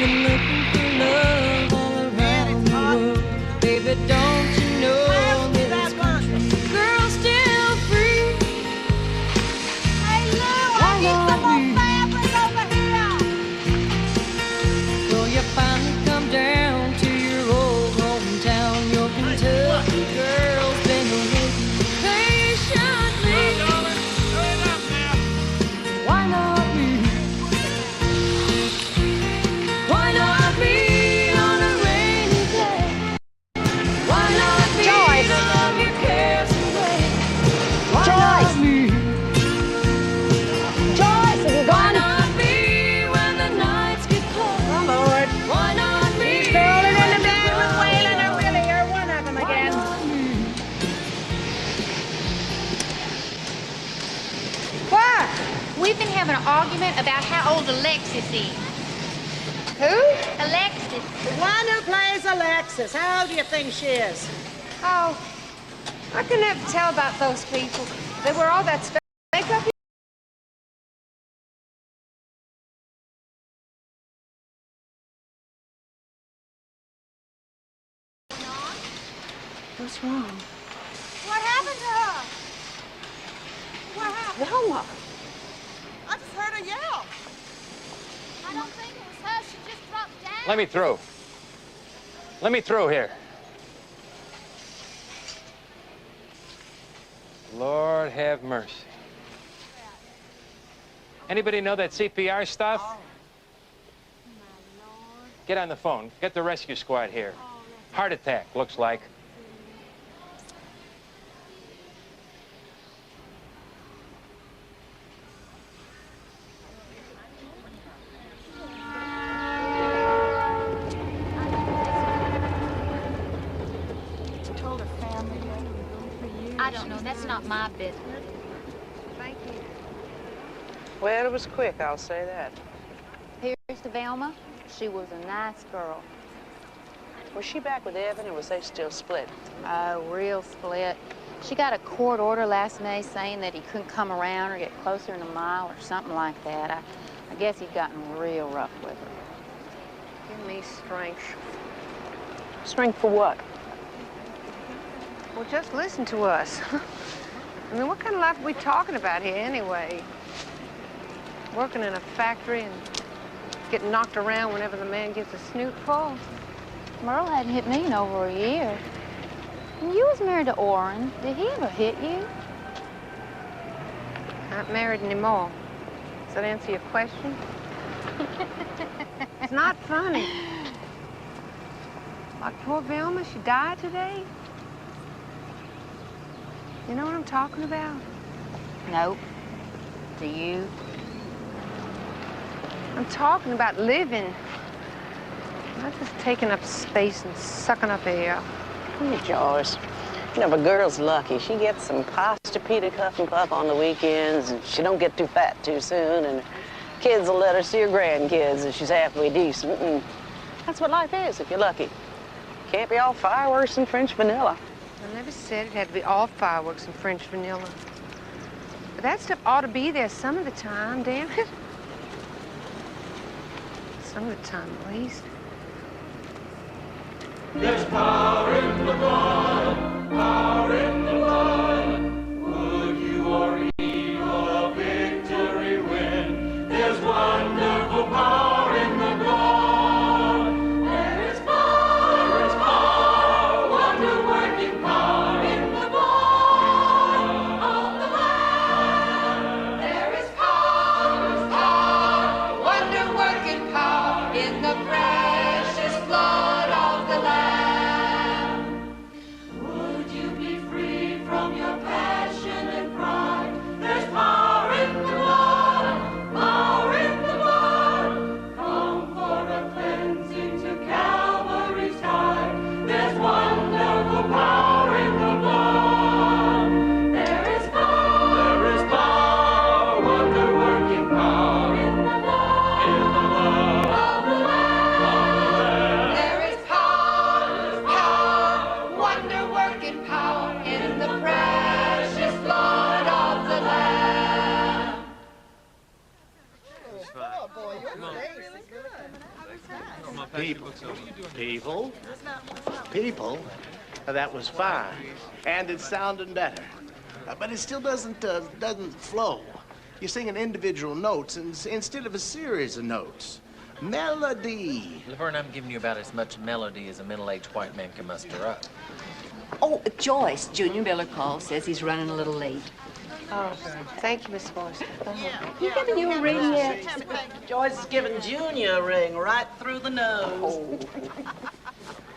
been looking for love all around the world. Baby, don't you know that this country girl's still free? Hey, Lou, I need some more fabric over here. Will you finally come down to your old hometown? Your Kentucky girl's been waiting patiently. Why not me? Why not me on a rainy day? Why not me Joyce. to love your cares away? Why Joyce. not me? Joyce, have you Why gone? not me when the nights get cold? Oh, Lord. Why not me? Rolling in the bed with Waylon or Willie, you're one of them Why again. not me? What? We've been having an argument about how old Alexis is. Who? Alexis. The one who plays Alexis. How old do you think she is? Oh, I can never tell about those people. They wear all that makeup. What's wrong? What happened to her? What happened? Velma. I just heard her yell. I don't think it was her. She just dropped down. Let me through. Let me through here. Lord have mercy. Anybody know that CPR stuff? Oh. Get on the phone. Get the rescue squad here. Heart attack, looks like. Told her family that we were going for you. I don't know. That's not my business. Thank you. Well, it was quick, I'll say that. Here's to Velma. She was a nice girl. Was she back with Evan, or was they still split? Oh, real split. She got a court order last May saying that he couldn't come around or get closer than a mile or something like that. I guess he'd gotten real rough with her. Give me strength. Strength for what? Well, just listen to us. I mean, what kind of life are we talking about here anyway? Working in a factory and getting knocked around whenever the man gets a snoot full. Merle hadn't hit me in over a year. And you was married to Orrin. Did he ever hit you? Not married anymore. Does that answer your question? It's not funny. Like poor Velma, she died today. You know what I'm talking about? Nope. Do you? I'm talking about living. Not just taking up space and sucking up air. Hey, Joyce. You know, if a girl's lucky, she gets some pasta, pita, cuff and puff on the weekends, and she don't get too fat too soon, and kids will let her see her grandkids if she's halfway decent. And that's what life is, if you're lucky. Can't be all fireworks and French vanilla. I never said it had to be all fireworks and French vanilla. But that stuff ought to be there some of the time, damn it. Some of the time, at least. There's power in the blood, power in the blood. Would you or evil a victory win? There's wonderful power in the blood. There is power, wonder-working power in the blood of the Lamb. There is power, wonder-working power in the precious blood of the Lamb. People. That was fine, and it's sounding better, but it still doesn't flow. You're singing individual notes instead of a series of notes. Melody. Laverne, I'm giving you about as much melody as a middle-aged white man can muster up. Oh, Joyce, Junior Miller called, says he's running a little late. Oh, thank you, Miss Forrester. He giving you a ring yet? Joyce is giving Junior a ring right through the nose.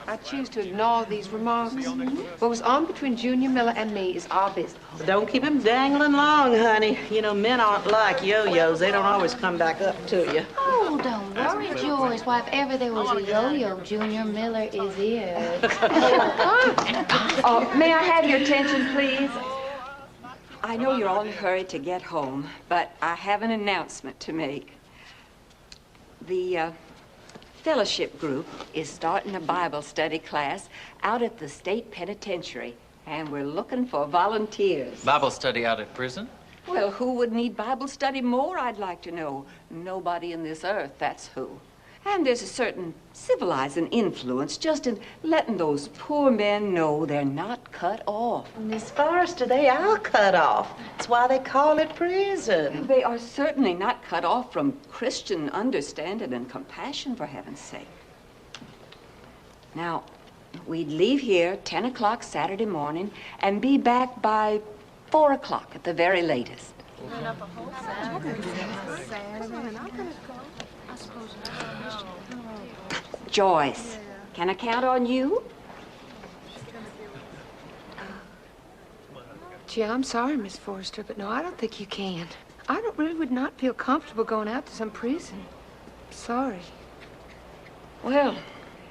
I choose to ignore these remarks. What was on between Junior Miller and me is our business. Don't keep him dangling long, honey. You know, men aren't like yo-yos. They don't always come back up to you. Oh, don't worry, Joyce. Why, if ever there was a yo-yo, Junior Miller is it. Oh, may I have your attention, please? I know you're all in a hurry to get home, but I have an announcement to make. The fellowship group is starting a Bible study class out at the state penitentiary, and we're looking for volunteers. Bible study out at prison? Well, who would need Bible study more, I'd like to know? Nobody in this earth, that's who. And there's a certain civilizing influence just in letting those poor men know they're not cut off. Miss Forrester, they are cut off. That's why they call it prison. They are certainly not cut off from Christian understanding and compassion, for heaven's sake. Now, we'd leave here 10 o'clock Saturday morning and be back by 4 o'clock at the very latest. Joyce, can I count on you? Gee, I'm sorry, Miss Forrester, but no, I don't think you can. I would not feel comfortable going out to some prison. Sorry. Well,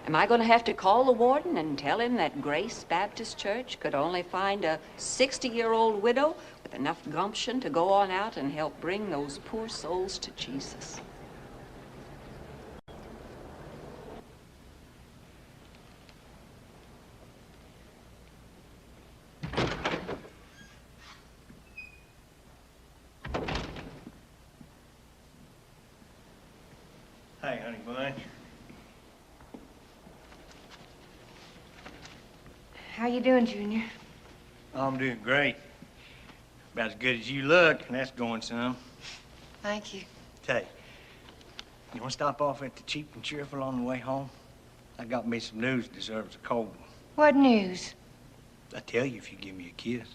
am I going to have to call the warden and tell him that Grace Baptist Church could only find a 60-year-old widow with enough gumption to go on out and help bring those poor souls to Jesus? Hey, honey bun. How you doing, Junior? I'm doing great. About as good as you look, and that's going some. Thank you. Say, you want to stop off at the Cheap and Cheerful on the way home? I got me some news that deserves a cold one. What news? I'll tell you if you give me a kiss.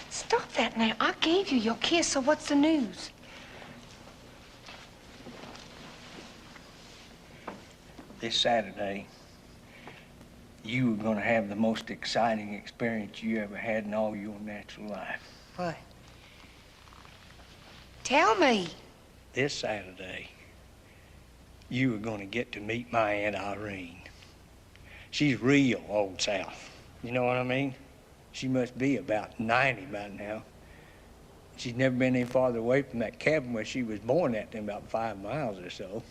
Stop that now. I gave you your kiss, so what's the news? This Saturday, you are going to have the most exciting experience you ever had in all your natural life. What? Tell me. This Saturday, you are going to get to meet my Aunt Irene. She's real old South. You know what I mean? She must be about 90 by now. She's never been any farther away from that cabin where she was born at than about 5 miles or so.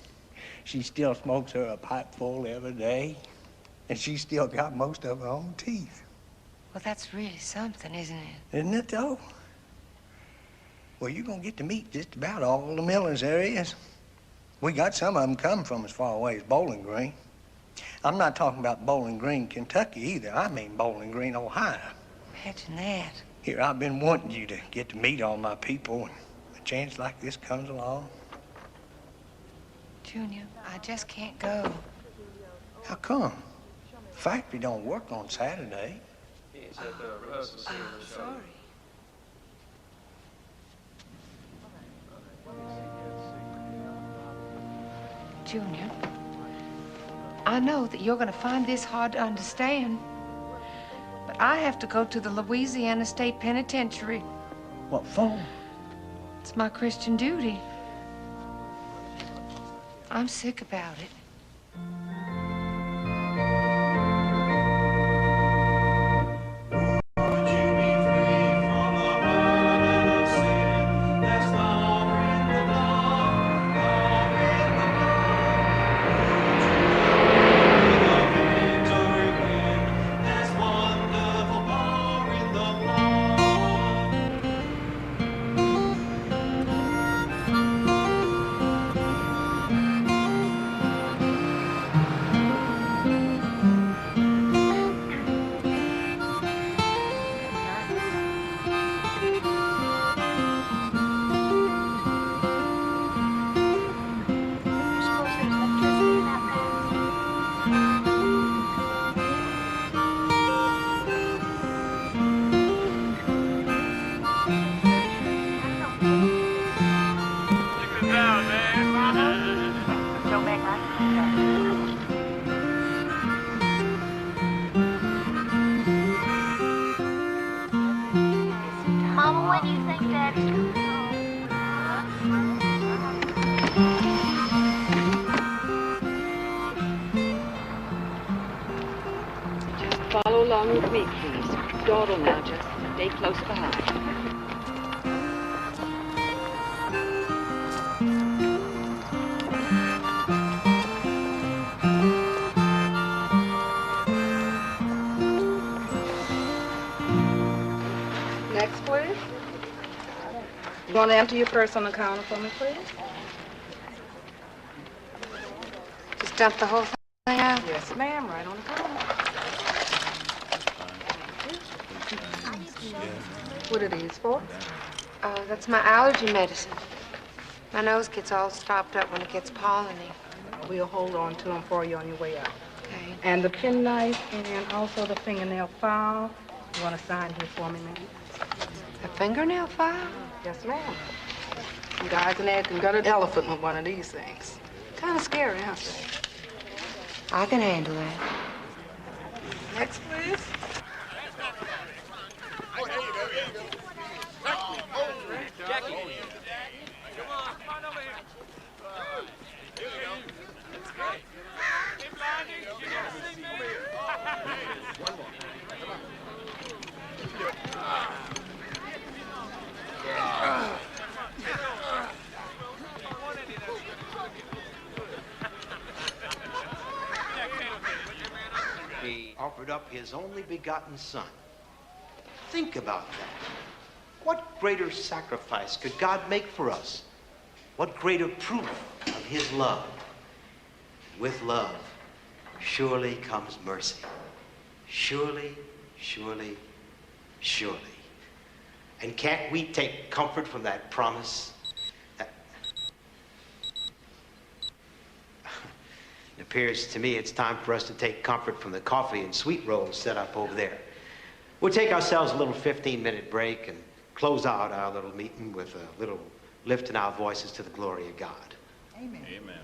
She still smokes her a pipe full every day, and she's still got most of her own teeth. Well, that's really something, isn't it? Isn't it, though? Well, you're gonna get to meet just about all the Millers there is. We got some of them coming from as far away as Bowling Green. I'm not talking about Bowling Green, Kentucky either. I mean Bowling Green, Ohio. Imagine that. Here, I've been wanting you to get to meet all my people, and a chance like this comes along. Junior, I just can't go. How come? The factory don't work on Saturday. Sorry. Junior, I know that you're going to find this hard to understand, but I have to go to the Louisiana State Penitentiary. What for? It's my Christian duty. I'm sick about it. Follow along with me, please. Dawdle now, just stay close behind. Next, please. You want to enter your purse on the counter for me, please? Just dump the whole thing out? Yes, ma'am, right on the counter. What are these for? That's my allergy medicine. My nose gets all stopped up when it gets polleny. We'll hold on to them for you on your way out. Okay. And the penknife and also the fingernail file. You want to sign here for me, ma'am? A fingernail file? Yes, ma'am. Some guys in there can gut an elephant with one of these things. Kind of scary, aren't they? I can handle that. Next, please. Jackie. Come on over here. Keep blinding. You never see me. He offered up his only begotten son. Think about that. What greater sacrifice could God make for us? What greater proof of his love? With love, surely comes mercy. Surely, surely, surely. And can't we take comfort from that promise? It appears to me it's time for us to take comfort from the coffee and sweet rolls set up over there. We'll take ourselves a little 15-minute break and close out our little meeting with a little lift in our voices to the glory of God. Amen. Amen.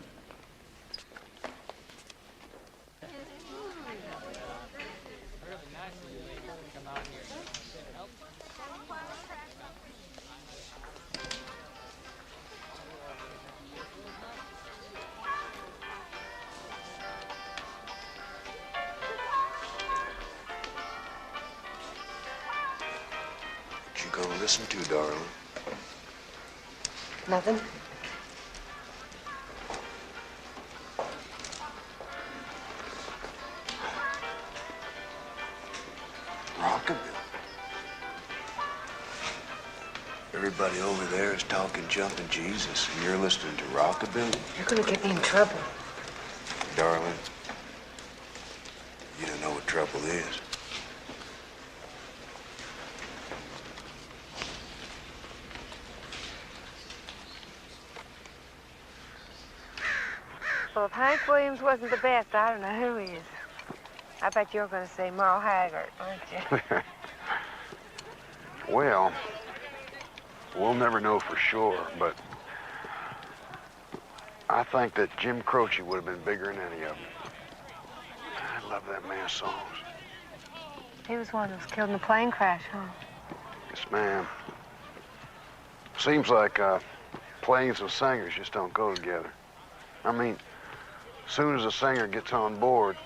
What you gonna listen to, darling? Nothing. Rockabilly. Everybody over there is talking jumping Jesus, and you're listening to rockabilly? You're gonna get me in trouble. Darling, you don't know what trouble is. Well, if Hank Williams wasn't the best, I don't know who is. I bet you're going to say Merle Haggard, aren't you? Well, we'll never know for sure, but I think that Jim Croce would have been bigger than any of them. I love that man's songs. He was one that was killed in the plane crash, huh? Yes, ma'am. Seems like planes and singers just don't go together. I mean, as soon as a singer gets on board,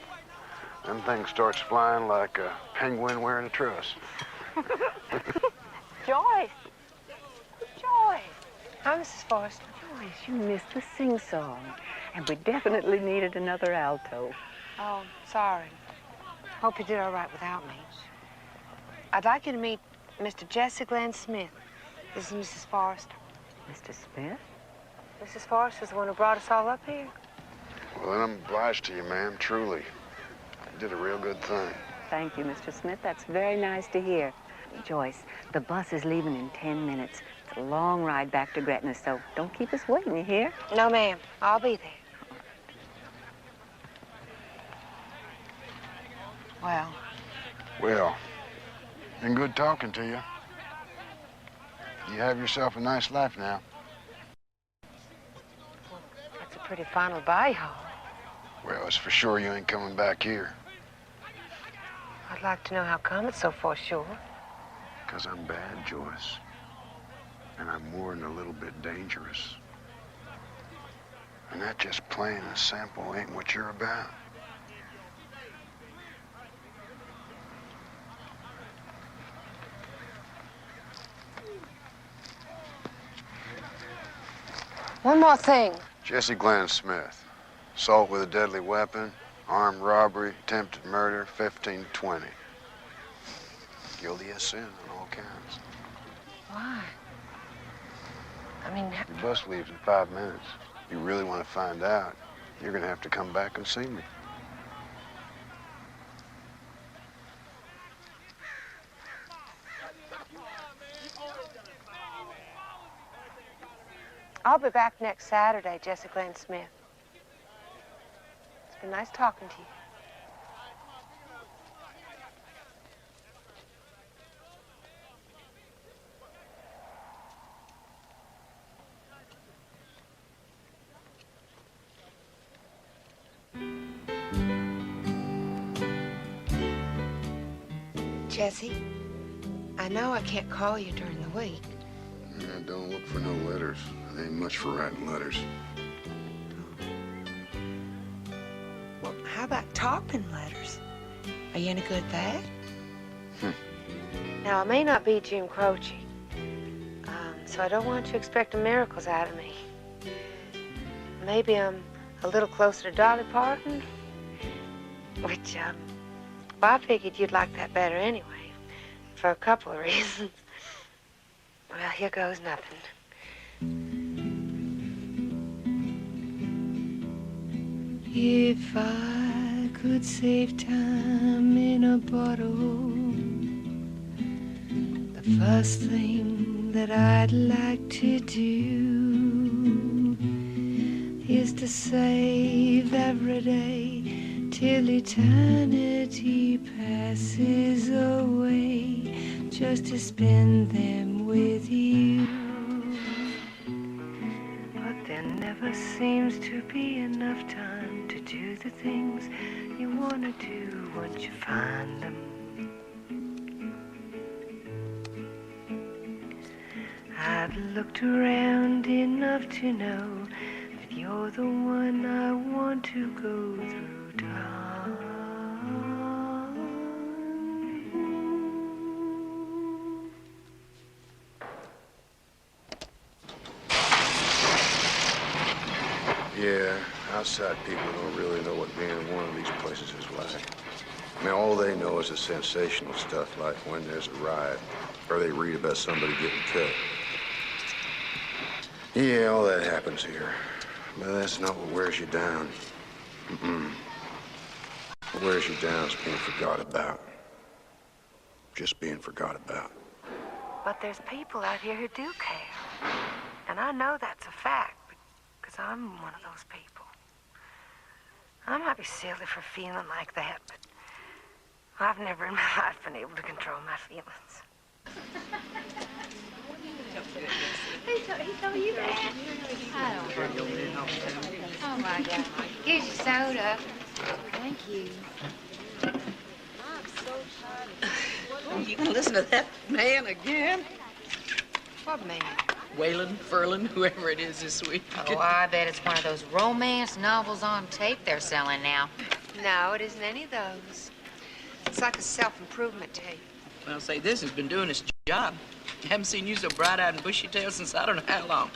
them things starts flying like a penguin wearing a truss. Joyce! Joyce! Hi, Mrs. Forrester. Joyce, you missed the sing-song, and we definitely needed another alto. Oh, sorry. Hope you did all right without me. I'd like you to meet Mr. Jesse Glenn Smith. This is Mrs. Forrester. Mr. Smith? Mrs. Forrester's the one who brought us all up here. Well, then I'm obliged to you, ma'am, truly. You did a real good thing. Thank you, Mr. Smith. That's very nice to hear. Joyce, the bus is leaving in 10 minutes. It's a long ride back to Gretna, so don't keep us waiting, you hear? No, ma'am. I'll be there. Well. Well, been good talking to you. You have yourself a nice life now. That's a pretty final bye-ho. Well, it's for sure you ain't coming back here. I'd like to know how come it's so for sure. 'Cause I'm bad, Joyce. And I'm more than a little bit dangerous. And that just plain and simple ain't what you're about. One more thing. Jesse Glenn Smith. Assault with a deadly weapon, armed robbery, attempted murder, 1520. Guilty as sin on all counts. Why? I mean... The bus leaves in 5 minutes. If you really want to find out, you're going to have to come back and see me. I'll be back next Saturday, Jesse Glenn Smith. It's been nice talking to you. Jesse, I know I can't call you during the week. Yeah, don't look for no letters. There ain't much for writing letters. Well, how about talking letters? Are you any good at that? Now, I may not be Jim Croce, so I don't want you expecting miracles out of me. Maybe I'm a little closer to Dolly Parton, which, well, I figured you'd like that better anyway, for a couple of reasons. Well, here goes nothing. If I could save time in a bottle, the first thing that I'd like to do is to save every day till eternity passes away, just to spend them with you. But there never seems to be enough time to do the things you want to do once you find them. I've looked around enough to know that you're the one I want to go through time. Yeah, outside people don't really know what being in one of these places is like. I mean, all they know is the sensational stuff, like when there's a riot, or they read about somebody getting cut. Yeah, all that happens here. But that's not what wears you down. What wears you down is being forgot about. Just being forgot about. But there's people out here who do care. And I know that's a fact, because I'm one of those people. I might be silly for feeling like that, but I've never in my life been able to control my feelings. He told you that? I don't believe it. Oh, my God. Here's your soda. Thank you. I'm so tired. You gonna listen to that man again? What man? Wayland, Furlan, whoever it is this week. Oh, I bet it's one of those romance novels on tape they're selling now. No, it isn't any of those. It's like a self-improvement tape. Well, say, this has been doing its job. I haven't seen you so bright-eyed and bushy-tailed since I don't know how long.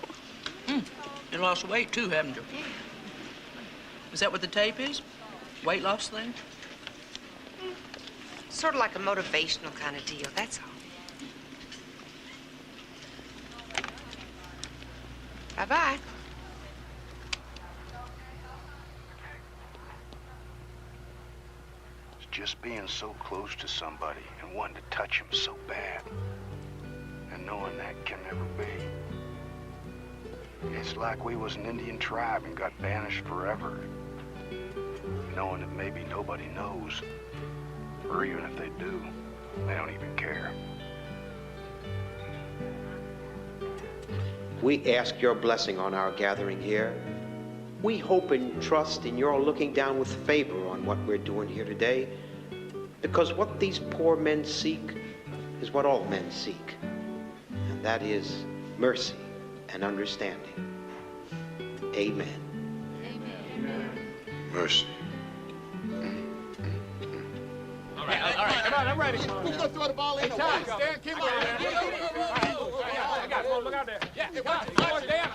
You lost weight, too, haven't you? Yeah. Is that what the tape is? Weight loss thing? Sort of like a motivational kind of deal, that's all. Bye-bye. It's just being so close to somebody and wanting to touch them so bad. And knowing that can never be. It's like we was an Indian tribe and got banished forever. Knowing that maybe nobody knows. Or even if they do, they don't even care. We ask your blessing on our gathering here. We hope and trust in your looking down with favor on what we're doing here today, because what these poor men seek is what all men seek, and that is mercy and understanding. Amen. Amen. Mercy. All right, come on, I'm ready. Who's gonna throw the ball in? Stan, keep on. I got it. Look out there. Yeah, come on, stand.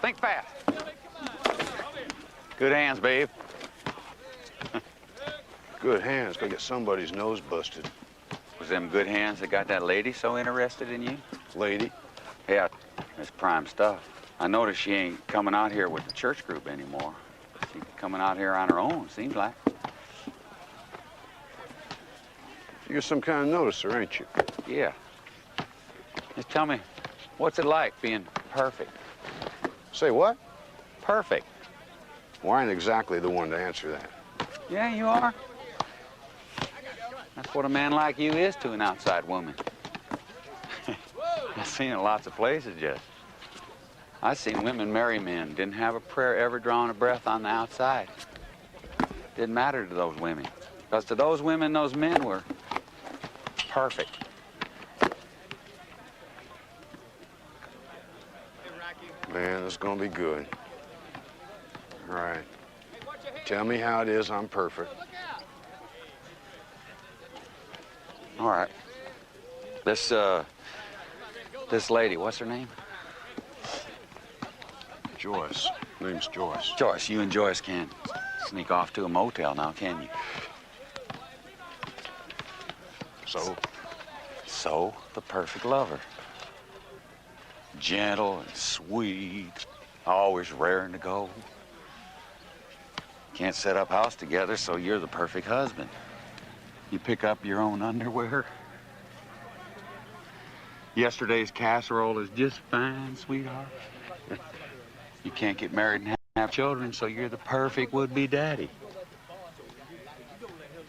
Think fast. Good hands, babe. Good hands. Go get somebody's nose busted. Was them good hands that got that lady so interested in you? Lady? Yeah, that's prime stuff. I noticed she ain't coming out here with the church group anymore. She's coming out here on her own, seems like. You're some kind of noticer, ain't you? Yeah. Just tell me, what's it like being perfect? Say what? Perfect. Well, I ain't exactly the one to answer that. Yeah, you are. That's what a man like you is to an outside woman. I've seen it lots of places, just. I've seen women marry men, didn't have a prayer ever drawing a breath on the outside. Didn't matter to those women. Because to those women, those men were perfect. Man, it's gonna be good. All right. Tell me how it is I'm perfect. All right. This lady, what's her name? Joyce. Name's Joyce. Joyce, you and Joyce can't sneak off to a motel now, can you? So? So, the perfect lover. Gentle and sweet, always raring to go. Can't set up house together, so you're the perfect husband. You pick up your own underwear. Yesterday's casserole is just fine, sweetheart. You can't get married and have children, so you're the perfect would-be daddy.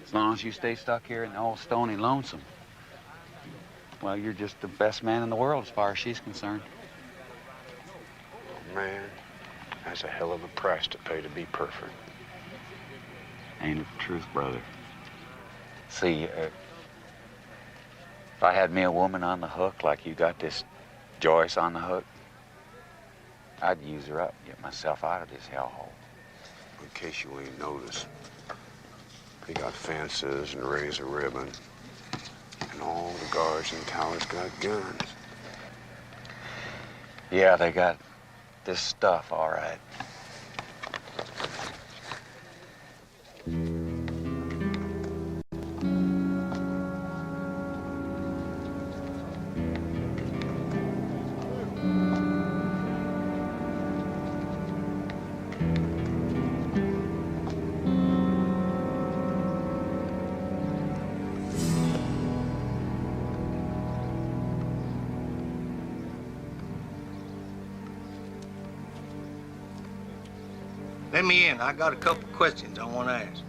As long as you stay stuck here in the old stony lonesome, well, you're just the best man in the world as far as she's concerned. Oh, man, that's a hell of a price to pay to be perfect. Ain't it the truth, brother? See, if I had me a woman on the hook like you got this Joyce on the hook, I'd use her up, get myself out of this hellhole. In case you ain't noticed, they got fences and razor ribbon, and all the guards in towers got guns. Yeah, they got this stuff, all right. Let me in. I got a couple questions I want to ask.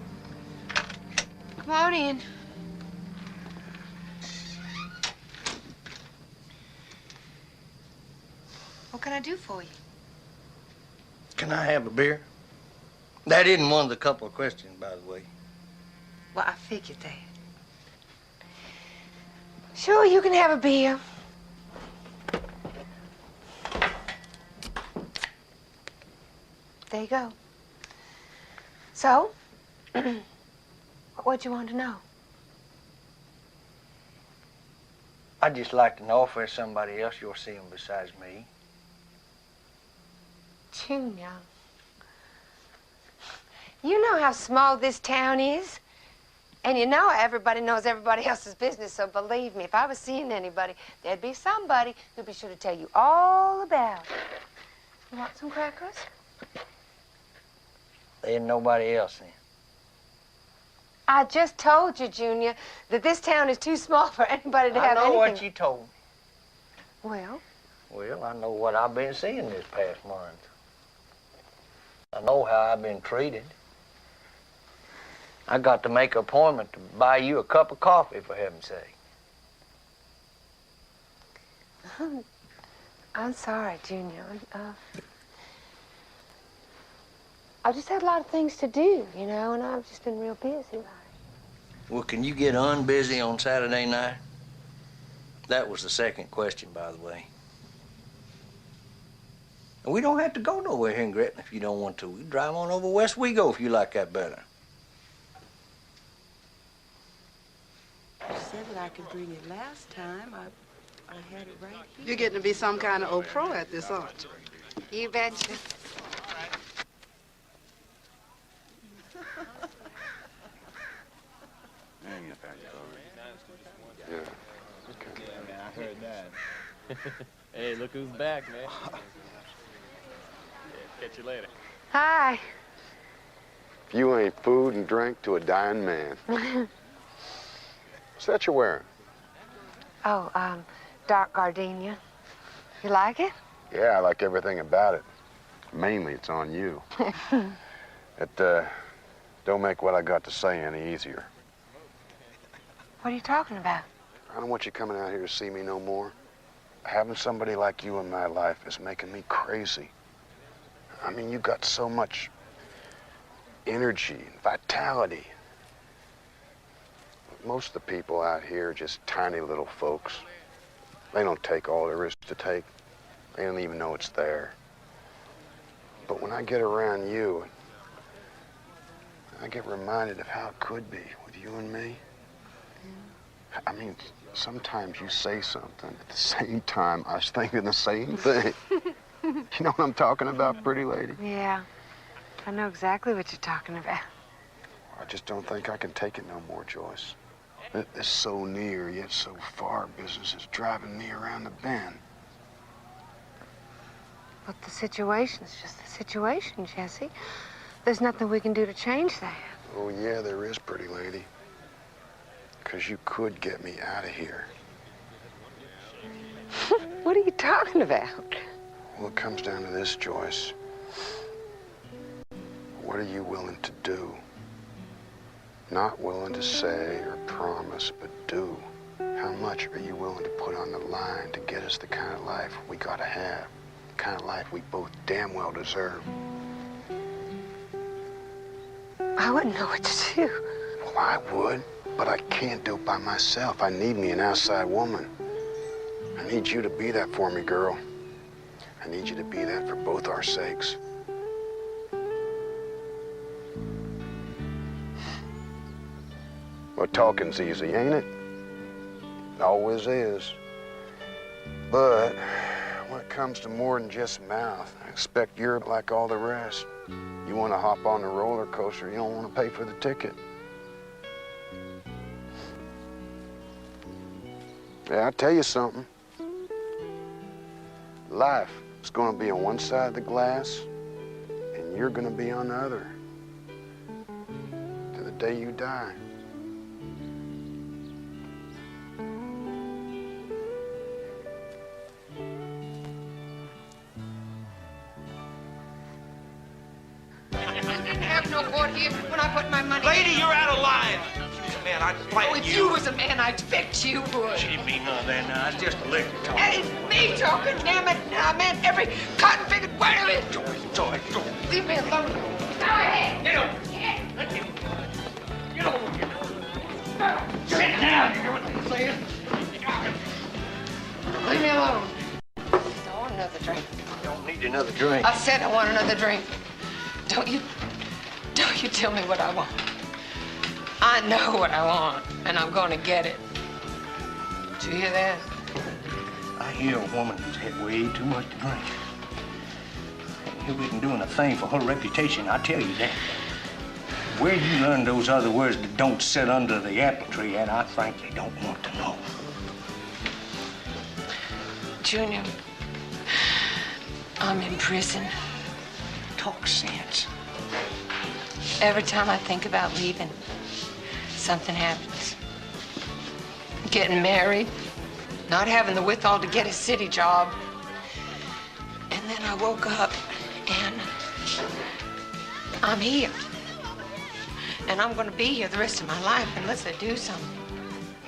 Come on in. What can I do for you? Can I have a beer? That isn't one of the couple of questions, by the way. Well, I figured that. Sure, you can have a beer. There you go. So, what'd you want to know? I'd just like to know if there's somebody else you're seeing besides me. Junior, you know how small this town is. And you know everybody knows everybody else's business, so believe me, if I was seeing anybody, there'd be somebody who'd be sure to tell you all about it. You want some crackers? There ain't nobody else then. I just told you, Junior, that this town is too small for anybody to have anything. I know what you told me. Well? Well, I know what I've been seeing this past month. I know how I've been treated. I got to make an appointment to buy you a cup of coffee, for heaven's sake. I'm sorry, Junior. I've just had a lot of things to do, you know, and I've just been real busy. Well, can you get unbusy on Saturday night? That was the second question, by the way. And we don't have to go nowhere here in Gretna if you don't want to. We can drive on over West Wego if you like that better. You said that I could bring it last time. You're getting to be some kind of old pro at this, aren't you? You betcha. Yeah. Yeah, man, I heard that. Hey, look who's back, man. Yeah, catch you later. Hi. You ain't food and drink to a dying man. What's that you're wearing? Oh, dark gardenia. You like it? Yeah, I like everything about it. Mainly, it's on you. It, don't make what I got to say any easier. What are you talking about? I don't want you coming out here to see me no more. Having somebody like you in my life is making me crazy. I mean, you got so much energy and vitality. Most of the people out here are just tiny little folks. They don't take all there is to take. They don't even know it's there. But when I get around you, I get reminded of how it could be with you and me. I mean, sometimes you say something, at the same time, I was thinking the same thing. You know what I'm talking about, pretty lady? Yeah. I know exactly what you're talking about. I just don't think I can take it no more, Joyce. This so near, yet so far business is driving me around the bend. But the situation's just the situation, Jesse. There's nothing we can do to change that. Oh, yeah, there is, pretty lady. Because you could get me out of here. What are you talking about? Well, it comes down to this, Joyce. What are you willing to do? Not willing to say or promise, but do. How much are you willing to put on the line to get us the kind of life we gotta have? The kind of life we both damn well deserve. I wouldn't know what to do. Well, I would, but I can't do it by myself. I need me an outside woman. I need you to be that for me, girl. I need you to be that for both our sakes. Well, talking's easy, ain't it? It always is. But when it comes to more than just mouth, I expect you're like all the rest. You want to hop on the roller coaster, you don't want to pay for the ticket. Yeah, I'll tell you something. Life is going to be on one side of the glass, and you're going to be on the other. To the day you die. No court here when I put my money. Lady, you're out of line. Man, I'd fight Oh, if you was a man, I'd expect you would. She didn't mean none of that now. It's just a liquor talk. That is me talking, damn it. I meant every cotton-fingered word of it. Joyce. Leave me alone. Go ahead. Get up. Get over. Sit down. You hear what I'm saying? Leave me alone. I want another drink. You don't need another drink. I said I want another drink. Don't you tell me what I want. I know what I want, and I'm gonna get it. Did you hear that? I hear a woman who's had way too much to drink. And you isn't doing a thing for her reputation, I tell you that. Where you learn those other words that don't sit under the apple tree, and I frankly don't want to know. Junior, I'm in prison. Talk sense. Every time I think about leaving, something happens. Getting married, not having the withal to get a city job. And then I woke up and I'm here. And I'm gonna be here the rest of my life unless I do something.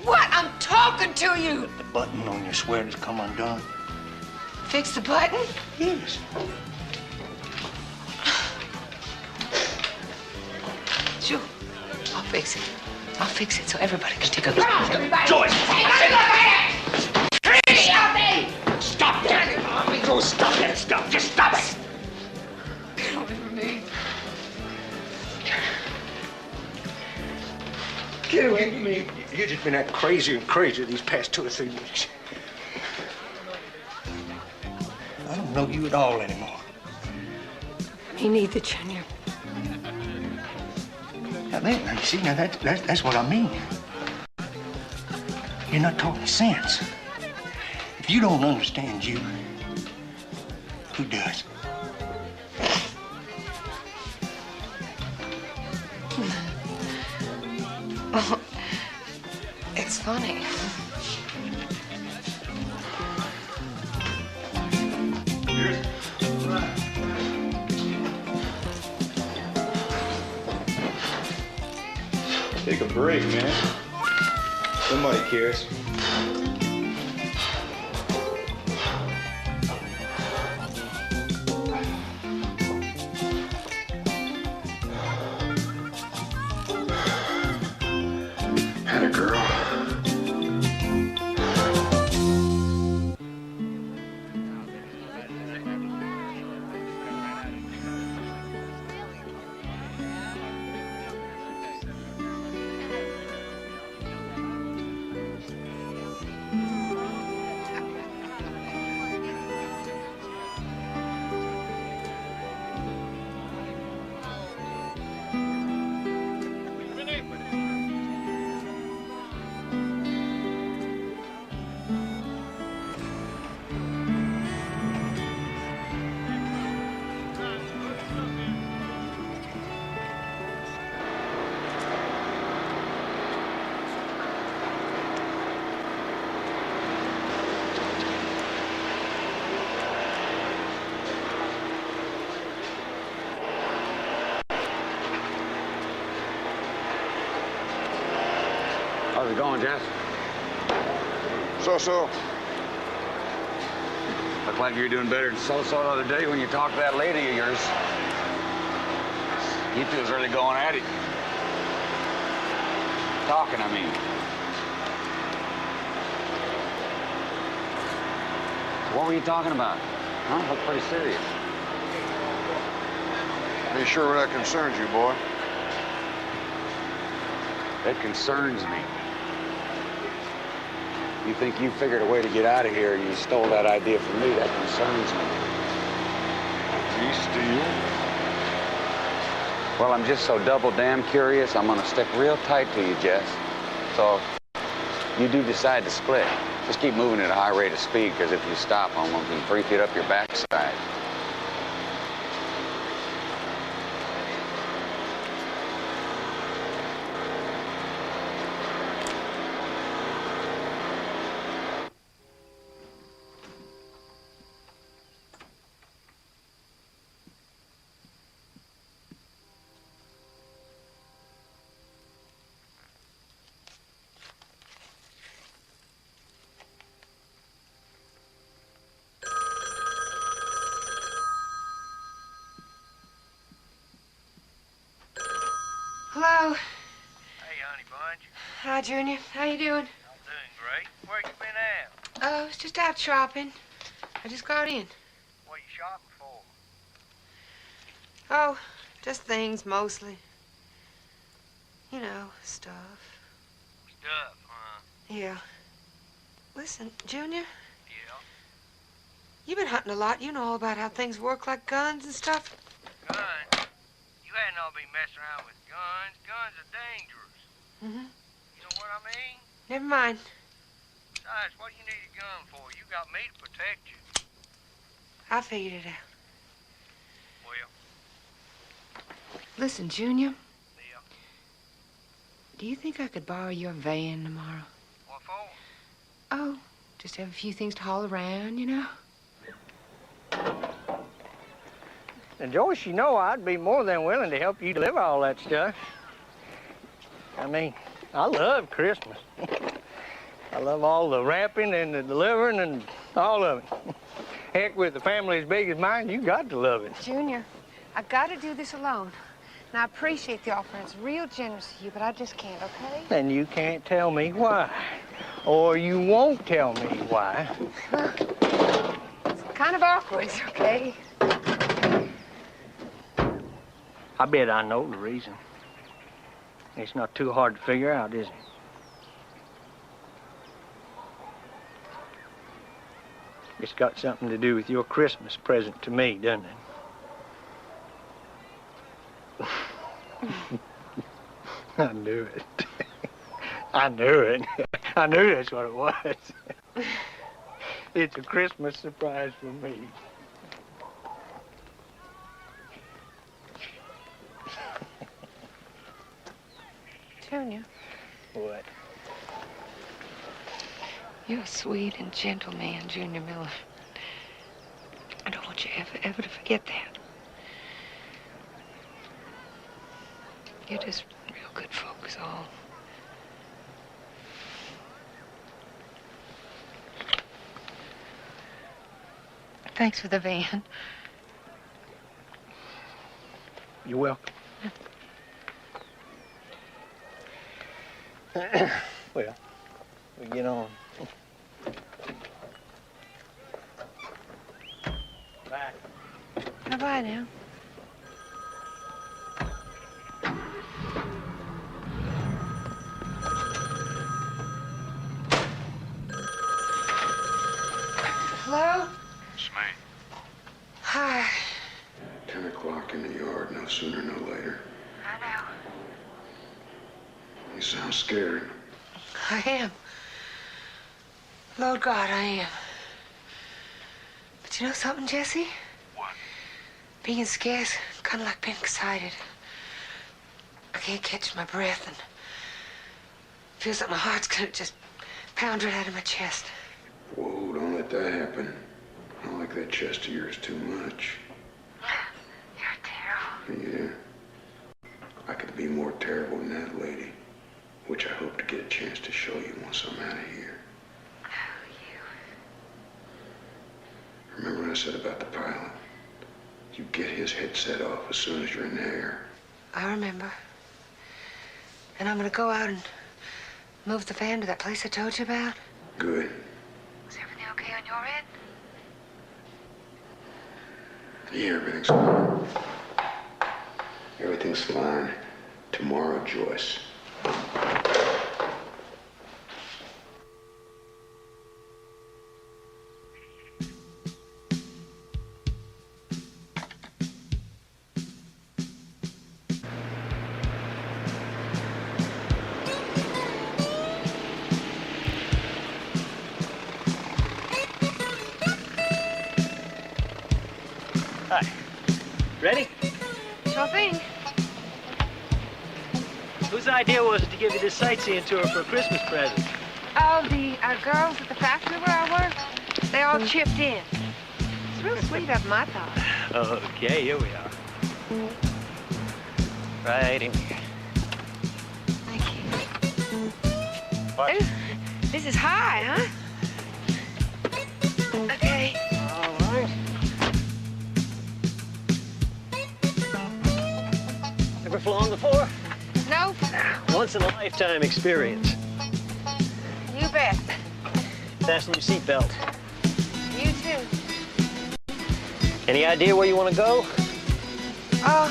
What? I'm talking to you! The button on your sweater's come undone. Fix the button? Yes. Sure, I'll fix it. I'll fix it so everybody can take a look. Joyce! Take a look at it! Stop me! Stop that! Joyce, stop that stuff! Just stop it! Get away from me. Get away from me. You've just been acting crazier and crazier these past 2 or 3 weeks. don't know you at all anymore. Me neither, Junior. Now, you see, now that's what I mean. You're not talking sense. If you don't understand you, who does? Well, it's funny. Take a break, man. Somebody cares. Had a girl. How's it going, Jess? So-so. Look like you're doing better than so-so the other day when you talked to that lady of yours. You two was really going at it. Talking, I mean. What were you talking about? Huh? Looked pretty serious. Are you sure that concerns you, boy? It concerns me. You think you figured a way to get out of here and you stole that idea from me? That concerns me. Me steal? Well, I'm just so double damn curious, I'm gonna stick real tight to you, Jess. So, you do decide to split. Just keep moving at a high rate of speed, because if you stop, I'm gonna be 3 feet up your backside. Hello. Hey, honey bunch. Hi, Junior. How you doing? I'm doing great. Where you been at? Oh, I was just out shopping. I just got in. What you shopping for? Oh, just things, mostly. You know, stuff. Stuff, huh? Yeah. Listen, Junior, Yeah. you've been hunting a lot. You know all about how things work, like guns and stuff. Guns? You hadn't all been messing around with guns. Guns are dangerous. Mm-hmm. You know what I mean? Never mind. Besides, what do you need a gun for? You got me to protect you. I figured it out. Well. Listen, Junior. Yeah. Do you think I could borrow your van tomorrow? What for? Oh, just have a few things to haul around, you know? And Joyce, you know I'd be more than willing to help you deliver all that stuff. I mean, I love Christmas. I love all the wrapping and the delivering and all of it. Heck, with a family as big as mine, you got to love it. Junior, I've got to do this alone. And I appreciate the offer. It's real generous of you, but I just can't, okay? And you can't tell me why. Or you won't tell me why. Well, it's kind of awkward, okay? I bet I know the reason. It's not too hard to figure out, is it? It's got something to do with your Christmas present to me, doesn't it? I knew it. I knew it. I knew that's what it was. It's a Christmas surprise for me. Junior. What? You're a sweet and gentle man, Junior Miller. I don't want you ever to forget that. You're just real good folks, all. Thanks for the van. You're welcome. Well, we get on. Bye. Bye-bye now. Hello? It's me. Hi. 10 o'clock in the yard, no sooner, no later. I know. You sound scared. I am. Lord God, I am. But you know something, Jesse? What? Being scared's kind of like being excited. I can't catch my breath and feels like my heart's gonna just pound right out of my chest. Whoa, don't let that happen. I don't like that chest of yours too much. You're terrible. Yeah. I could be more terrible than that lady, which I hope to get a chance to show you once I'm out of here. Oh, you. Remember what I said about the pilot? You get his head set off as soon as you're in the air. I remember. And I'm gonna go out and move the van to that place I told you about. Good. Is everything okay on your end? Yeah, everything's fine. Everything's fine. Tomorrow, Joyce. Hi. Ready? Sure thing. Whose idea was it to give you this sightseeing tour for a Christmas present? Oh, the girls at the factory where I work, they all chipped in. It's real sweet of them, I thought. Okay, here we are. Right in here. Thank you. Watch. Ooh, this is high, huh? Okay. All right. Ever flown before? Nope. Once in a lifetime experience. You bet. Fasten your seatbelt. You too. Any idea where you want to go? Well,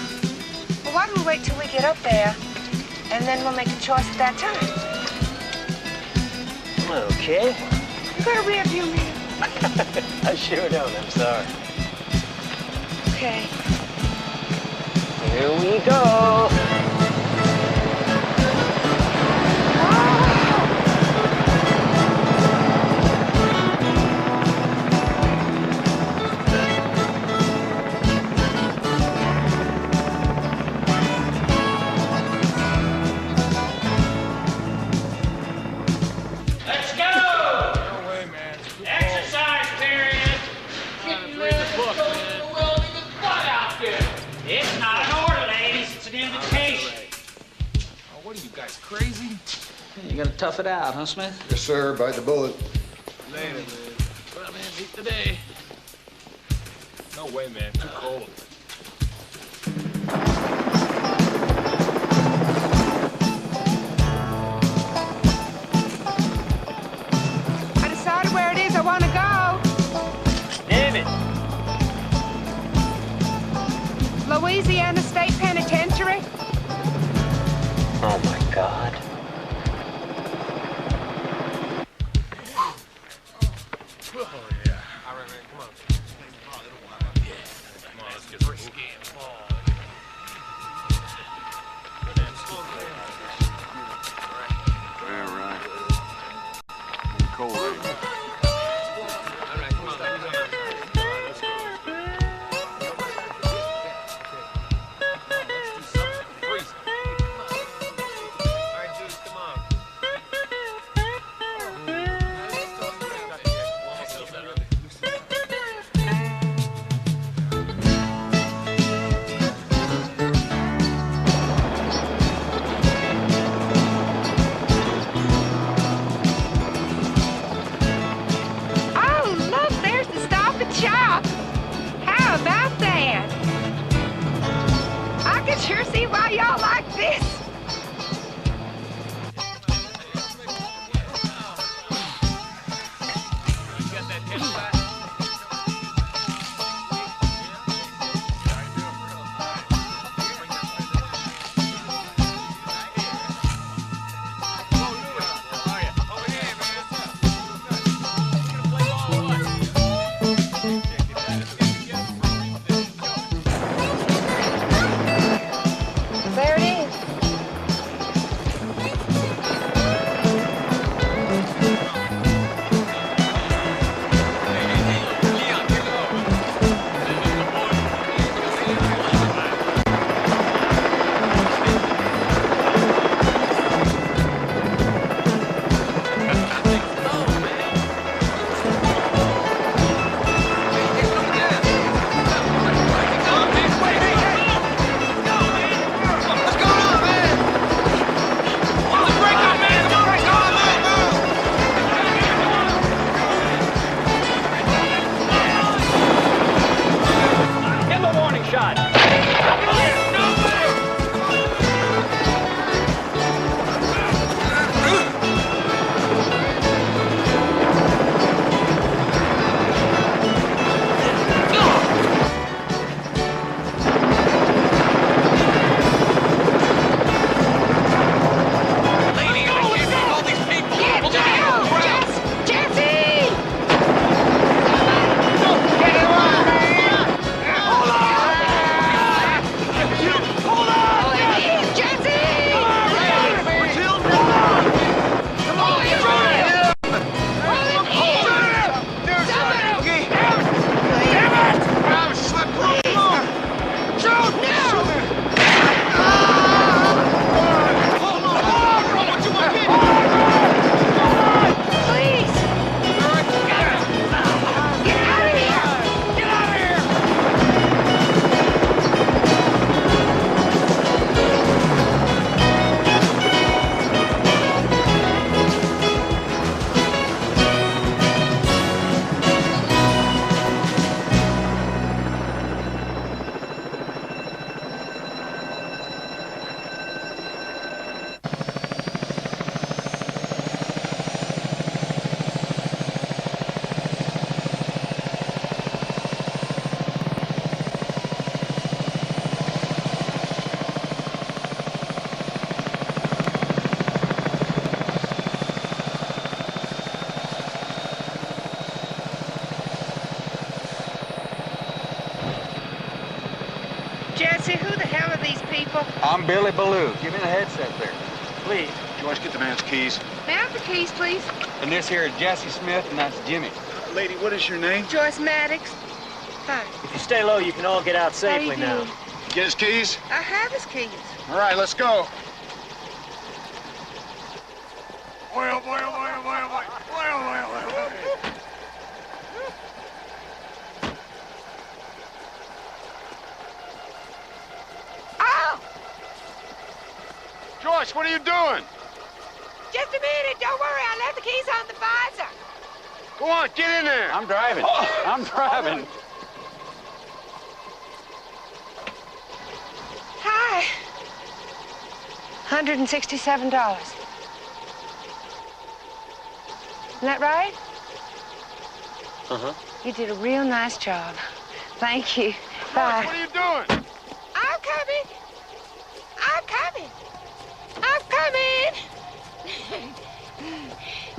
why don't we wait till we get up there, and then we'll make a choice at that time. Okay. You got a rear view mirror? I sure don't, I'm sorry. Okay. Here we go. Let's go! No way, man. Exercise period. Getting ready to go to the world in the butt out there. It's not an order, ladies. It's an invitation. Oh, what are you guys, crazy? You gotta tough it out, huh, Smith? Yes, sir. Bite the bullet. Later, man. Well, man, beat today. No way, man. Too cold. I decided where it is I want to go. Damn it. Louisiana State Penitentiary. Oh, my God. Oh, yeah. I Jesse, who the hell are these people? I'm Billy Ballou. Give me the headset there. Please. Joyce, get the man's keys. May I have the keys, please? And this here is Jesse Smith, and that's Jimmy. Lady, what is your name? Joyce Mattox. Hi. If you stay low, you can all get out safely now. Get his keys? I have his keys. All right, let's go. Well. Oh! Joyce, what are you doing? Just a minute. Don't worry. I left the keys on the visor. Go on, get in there. I'm driving. I'm driving. Hi. $167. Isn't that right? Uh-huh. You did a real nice job. Thank you. Bye. What are you doing? I'm coming. I'm coming. I'm coming.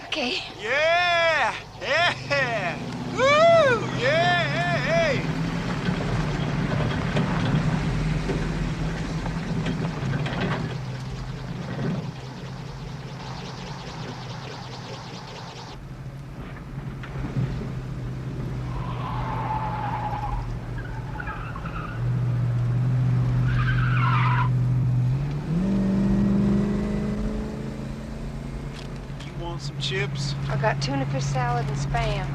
Okay. Yeah! Yeah! Woo! Yeah! Hey! Some chips. I got tuna fish salad and spam.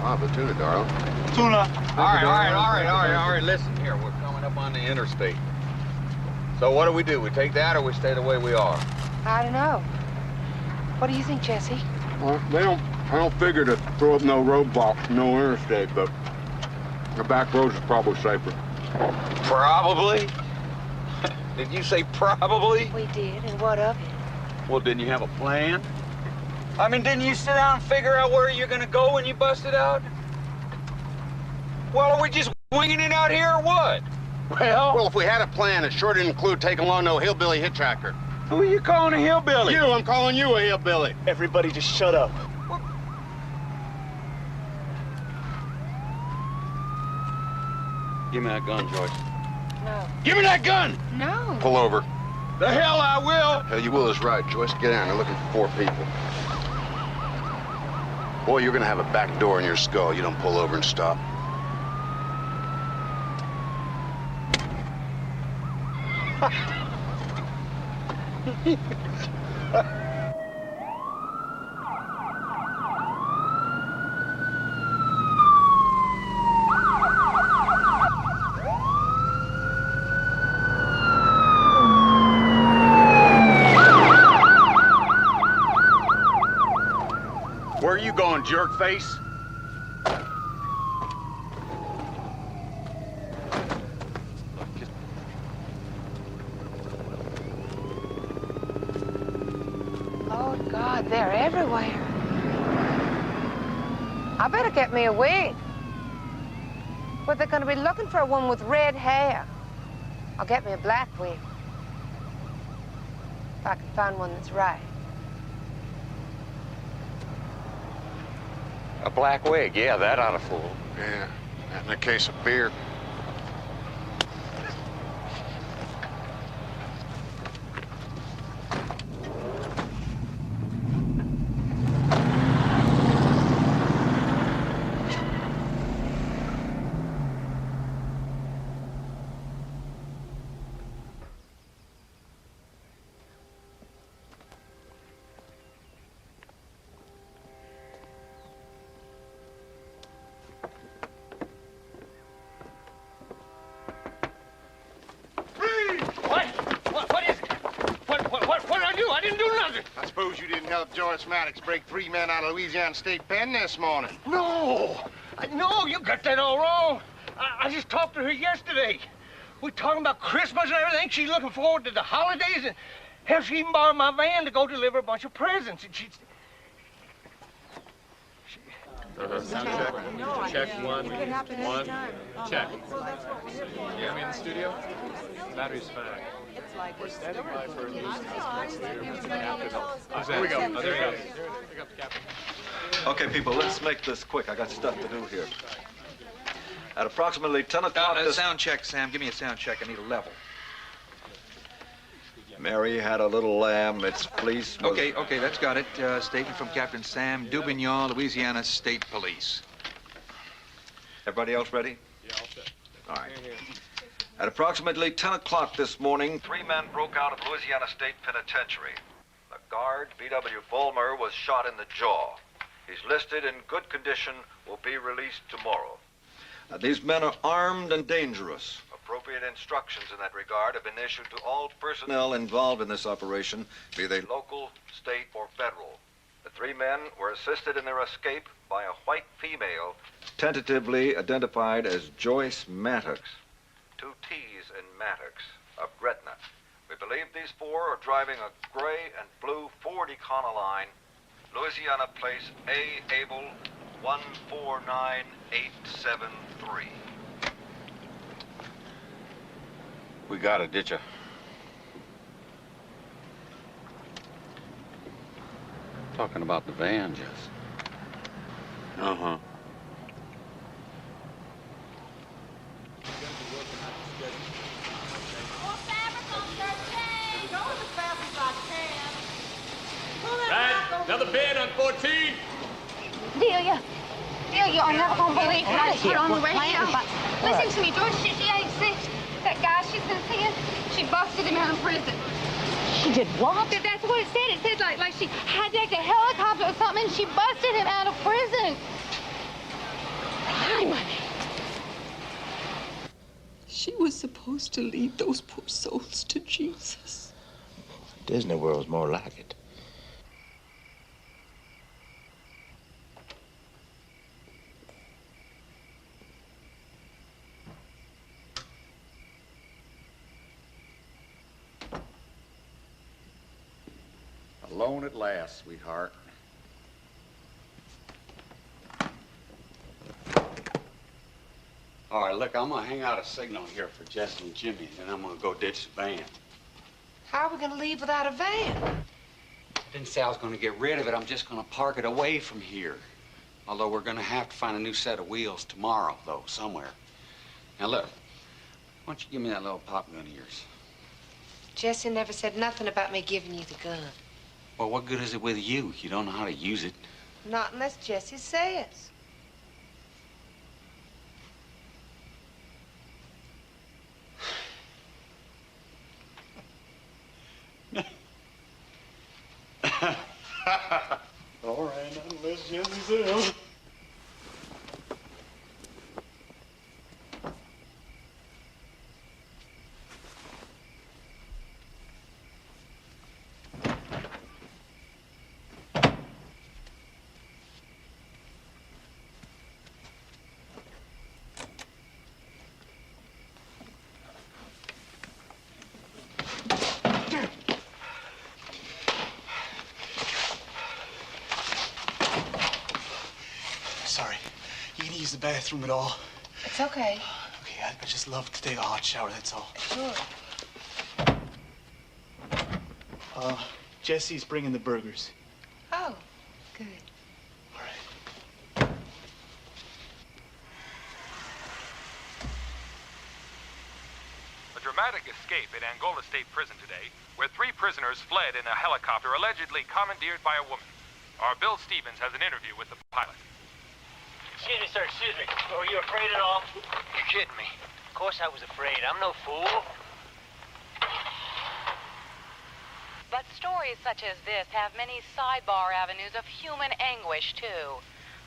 Ah, the tuna, darling. Tuna. All right. Listen here, we're coming up on the interstate. So what do? We take that or we stay the way we are? I don't know. What do you think, Jesse? Well, I don't figure to throw up no roadblocks, no interstate, but the back roads is probably safer. Probably? Did you say probably? We did, and what of it? Well, didn't you have a plan? I mean, didn't you sit down and figure out where you're gonna go when you busted out? Well, are we just winging it out here or what? Well, if we had a plan, it sure didn't include taking along no hillbilly hitchhiker. Who are you calling a hillbilly? You, I'm calling you a hillbilly. Everybody just shut up. Give me that gun, Joyce. No. Give me that gun! No. Pull over. The hell I will! Hell, you will is right, Joyce. Get down. They're looking for 4 people. Boy, you're gonna have a back door in your skull. You don't pull over and stop. Where are you going, jerk face? Oh, God, they're everywhere. I better get me a wig. But they're going to be looking for one with red hair. I'll get me a black wig. If I can find one that's right. A black wig, yeah, that ought to fool. Yeah, and a case of beer. Joyce Mattox break 3 men out of Louisiana State Pen this morning. No, you got that all wrong. I just talked to her yesterday. We're talking about Christmas and everything. She's looking forward to the holidays, and hell, she even borrowed my van to go deliver a bunch of presents. And she's... Check one. Check. You have me in the studio? Battery's fine. We're standing by for a news. Here we go. Oh, there he goes. Pick up the captain. Okay, people, let's make this quick. I got stuff to do here. At approximately 10 o'clock Sound check, Sam. Give me a sound check. I need a level. Mary had a little lamb. Its fleece was... Okay, that's got it. Statement from Captain Sam Dubignon, Louisiana State Police. Everybody else ready? Yeah, all set. All right. At approximately 10 o'clock this morning, 3 men broke out of Louisiana State Penitentiary. The guard, B.W. Vollmer, was shot in the jaw. He's listed in good condition, will be released tomorrow. These men are armed and dangerous. Appropriate instructions in that regard have been issued to all personnel involved in this operation, be they local, state, or federal. The 3 men were assisted in their escape by a white female, tentatively identified as Joyce Mattox. 2 T's in Mattox of Gretna. We believe these 4 are driving a gray and blue Ford Econoline, Louisiana Place A. Able 149873. We got it, did ya? Talking about the van, Jess. Uh-huh. Right, another bed on 14. Delia, you're never gonna believe what I put on the radio. Listen to me, George. She ain't sick. That guy she's been seeing, she busted him out of prison. She did what? That's what it said. It said like she hijacked a helicopter or something, and she busted him out of prison. Hi, money. She was supposed to lead those poor souls to Jesus. Disney World's more like it. Alone at last, sweetheart. All right, look, I'm gonna hang out a signal here for Jess and Jimmy, and then I'm gonna go ditch the van. How are we gonna leave without a van? Didn't say I was gonna get rid of it. I'm just gonna park it away from here. Although we're gonna have to find a new set of wheels tomorrow, though, somewhere. Now, look, why don't you give me that little pop gun of yours? Jesse never said nothing about me giving you the gun. Well, what good is it with you? You don't know how to use it. Not unless Jesse says. All right, unless Jesse says. Sorry. You can use the bathroom at all? It's okay. Okay, I just love to take a hot shower, that's all. Sure. Jesse's bringing the burgers. Oh, good. A dramatic escape in Angola State Prison today, where 3 prisoners fled in a helicopter allegedly commandeered by a woman. Our Bill Stevens has an interview with the pilot. Excuse me, sir, excuse me. Were you afraid at all? You're kidding me. Of course I was afraid. I'm no fool. But stories such as this have many sidebar avenues of human anguish, too.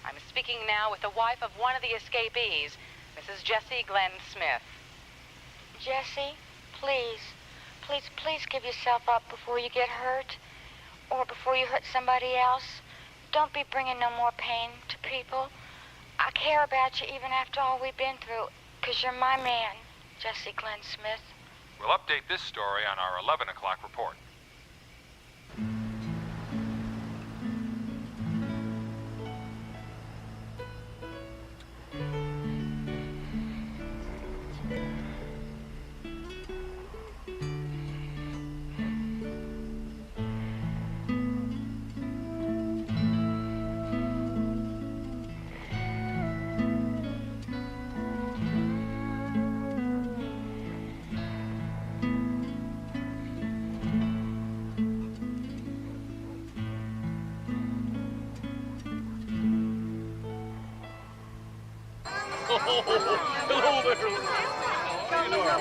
I'm speaking now with the wife of one of the escapees, Mrs. Jessie Glenn Smith. Jessie, please, please give yourself up before you get hurt, or before you hurt somebody else. Don't be bringing no more pain to people. I care about you even after all we've been through, 'cause you're my man, Jessie Glenn Smith. We'll update this story on our 11 o'clock report. Hello there, Lenore.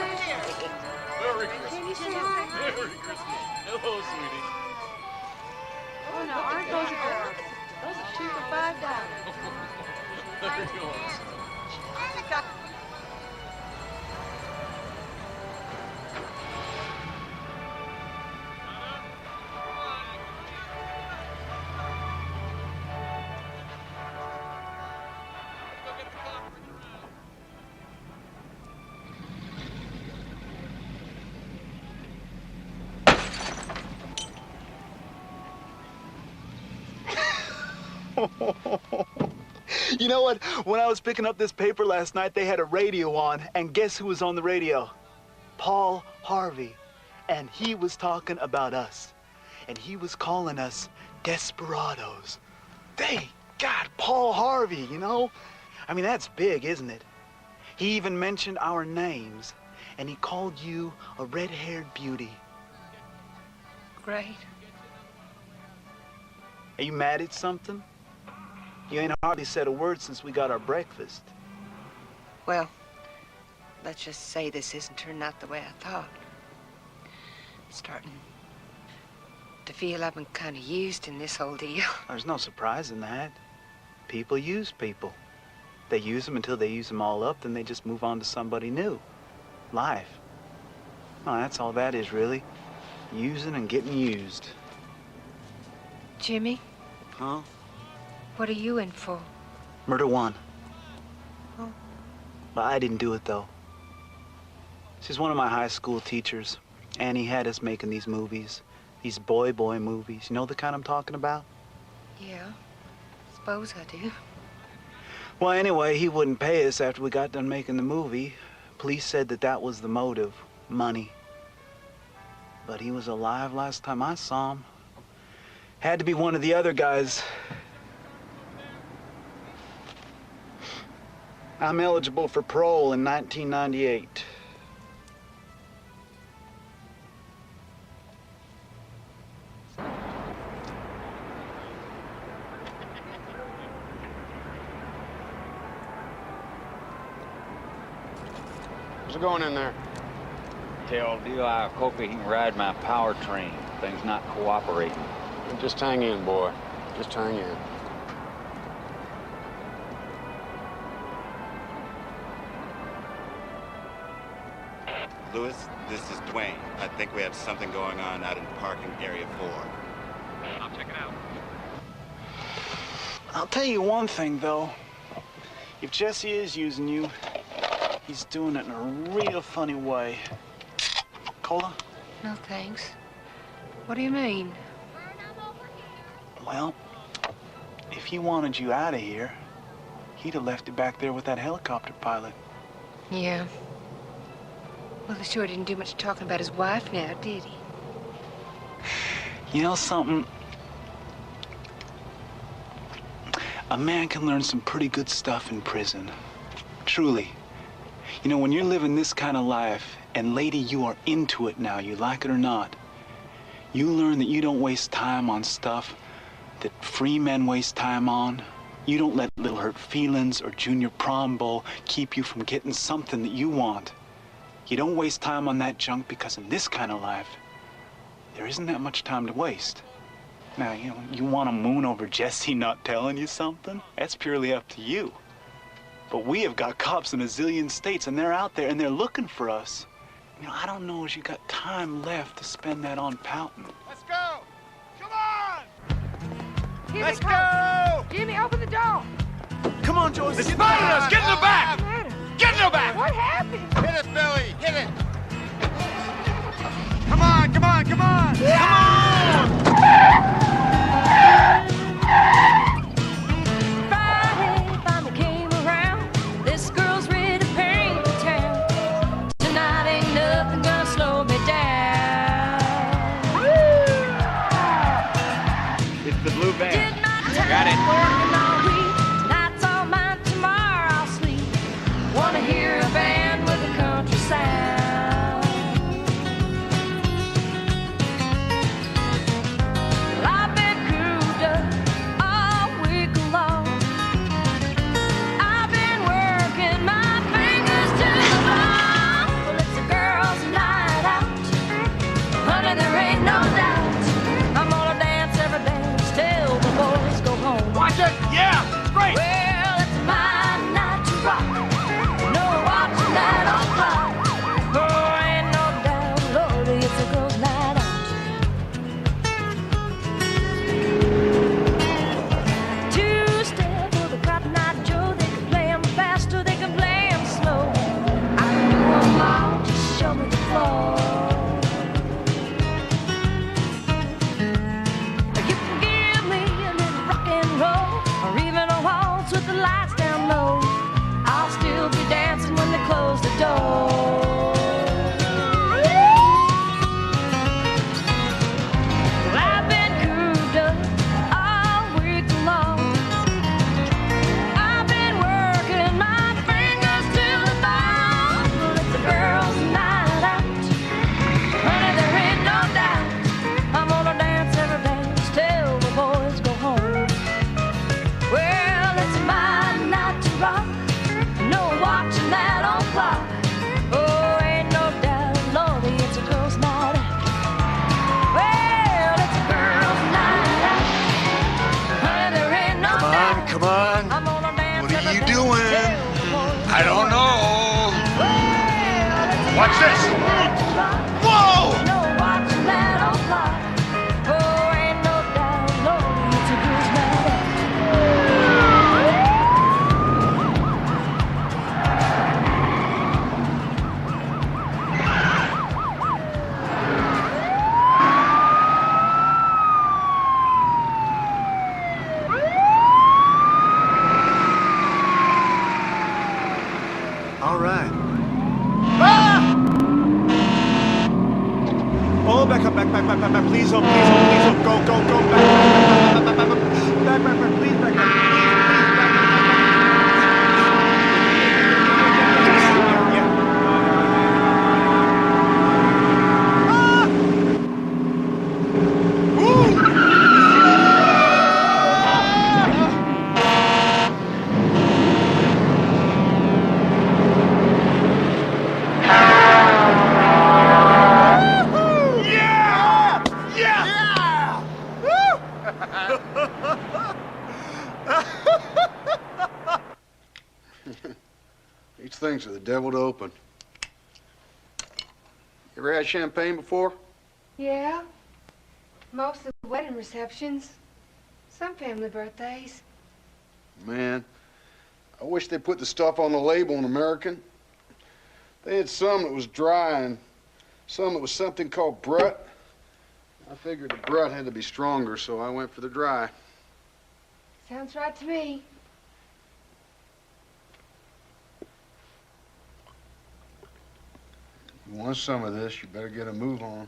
Merry Christmas. Merry Christmas. Hello, sweetie. Oh, no, aren't those girls? Those are 2 for $5. There he goes. You know what? When I was picking up this paper last night, they had a radio on, and guess who was on the radio? Paul Harvey. And he was talking about us. And he was calling us desperados. They got Paul Harvey, you know? I mean, that's big, isn't it? He even mentioned our names, and he called you a red-haired beauty. Great. Are you mad at something? You ain't hardly said a word since we got our breakfast. Well, let's just say this isn't turning out the way I thought. Starting to feel I've been kind of used in this whole deal. There's no surprise in that. People use people. They use them until they use them all up, then they just move on to somebody new. Life. Well, that's all that is, really. Using and getting used. Jimmy, Huh? what are you in for? Murder one. Oh. Well, I didn't do it, though. She's one of my high school teachers. Annie had us making these movies. These boy movies. You know the kind I'm talking about? Yeah, suppose I do. Well, anyway, he wouldn't pay us after we got done making the movie. Police said that that was the motive, money. But he was alive last time I saw him. Had to be one of the other guys. I'm eligible for parole in 1998. What's going in there? Tell Delia I hope he can ride my power train. Things not cooperating. Just hang in, boy. Just hang in. Lewis, this is Dwayne. I think we have something going on out in parking area 4. I'll check it out. I'll tell you one thing, though. If Jesse is using you, he's doing it in a real funny way. Cola? No, thanks. What do you mean? Well, if he wanted you out of here, he'd have left it back there with that helicopter pilot. Yeah. Well, he sure didn't do much talking about his wife now, did he? You know something? A man can learn some pretty good stuff in prison. Truly. You know, when you're living this kind of life, and lady, you are into it now, you like it or not, you learn that you don't waste time on stuff that free men waste time on. You don't let little hurt feelings or junior prom bowl keep you from getting something that you want. You don't waste time on that junk because in this kind of life, there isn't that much time to waste. Now, you know, you want to moon over Jesse not telling you something? That's purely up to you. But we have got cops in a zillion states, and they're out there, and they're looking for us. You know, I don't know if you got time left to spend that on pouting. Let's go! Come on! Let's go! Jimmy, open the door. Come on, Joyce. They spotted us! Get in the back! Get in the back! What happened? Hit it, Billy! Hit it! Come on, come on, come on! Come on! Friday finally came around. This girl's ready to paint the town. Tonight ain't nothing gonna slow me down. It's the blue van. Got it. Working all week. Tonight's all mine. Tomorrow I'll sleep. Wanna hear a band with a country sound. with the lights down low, I'll still be dancing when they close the door. Well, I've been cooped up all week long. I've been working my fingers to the bone. Well, it's a girl's night out. Honey, there ain't no doubt. I'm gonna dance every dance till the boys go home. Well, it's my night to rock. No watching that old clock. Oh, ain't no doubt, Lordy, it's a girl's night out. Well, it's a girl's night out. Honey, there ain't no doubt. Come on. I'm gonna dance What are every you dance doing? till the boys I don't know. Watch this. Whoa! No watching that old clock. Oh, ain't no doubt, Lordy, it's a girl's night out. All right. Ah! Oh, back up, back, please, oh, go, back, please, back up, These things are the devil to open. You ever had champagne before? Yeah. Mostly wedding receptions. Some family birthdays. Man, I wish they put the stuff on the label in American. They had some that was dry and some that was something called brut. I figured the brut had to be stronger, so I went for the dry. Sounds right to me. You want some of this, you better get a move on.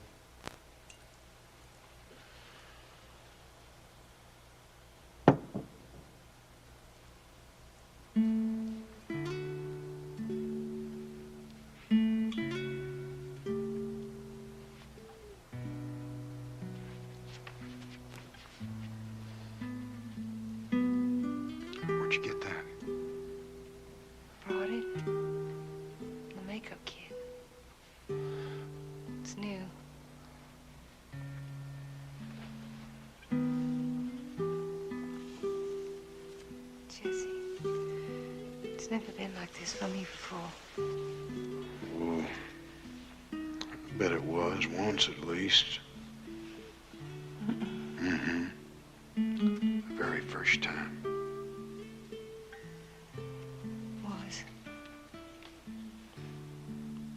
Where'd you get that? Brought it. The makeup kit. It's new. Jesse, it's never been like this for me before. Oh, I bet it was, once at least. Mm-hmm. The very first time. Was.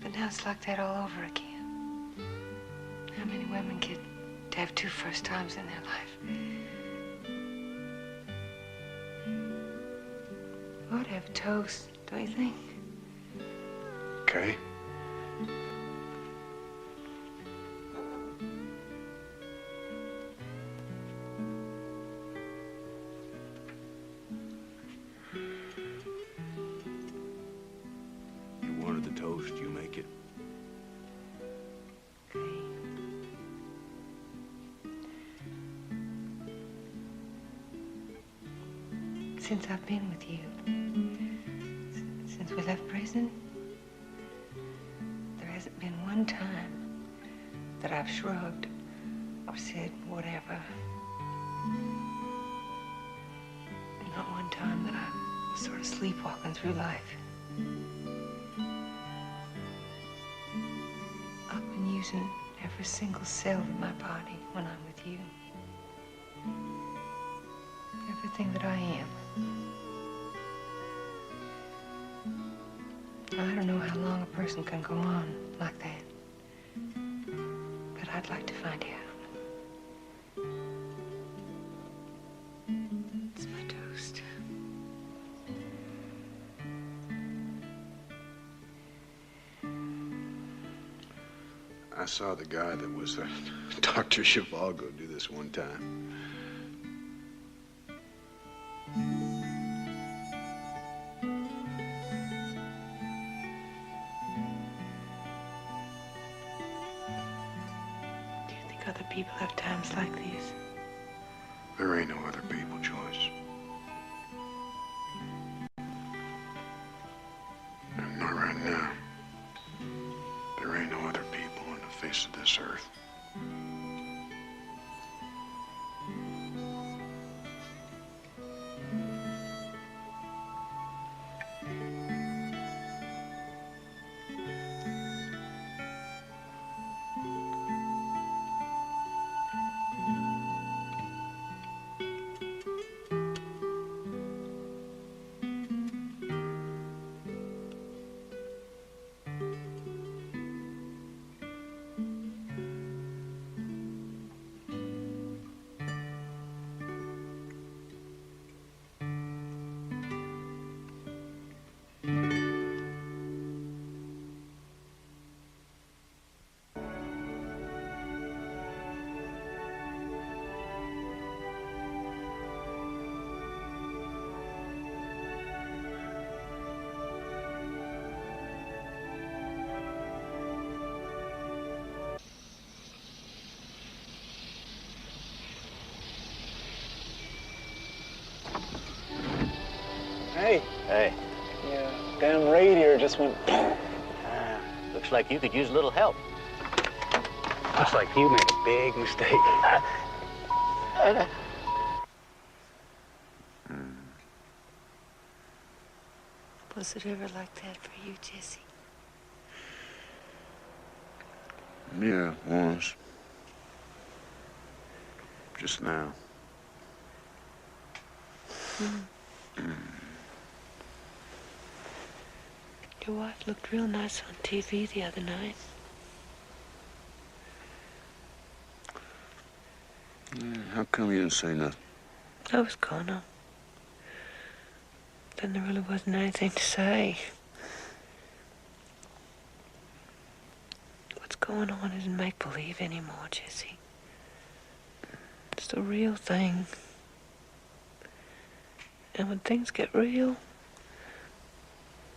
But now it's like that all over again. How many women get to have two first times in their life? We ought to have a toast, don't you think? Okay. You wanted the toast, you make it. Since I've been with you, since we left prison, there hasn't been one time that I've shrugged or said whatever. Not one time that I was sort of sleepwalking through life. I've been using every single cell of my body when I'm with you. Everything that I am. I don't know how long a person can go on like that, but I'd like to find out. It's my toast. I saw the guy that was Dr. Zhivago do this one time. Do you think other people have times like these? There ain't no other people, Joyce. Not right now. There ain't no other people on the face of this earth. Hey. Hey. Yeah, damn radiator just went. Looks like you could use a little help. Looks like you made a big mistake. Was it ever like that for you, Jesse? Yeah, once. Just now. Your wife looked real nice on TV the other night. Yeah, how come you didn't say nothing? I was gonna. Then there really wasn't anything to say. What's going on isn't make-believe anymore, Jesse. It's the real thing. And when things get real,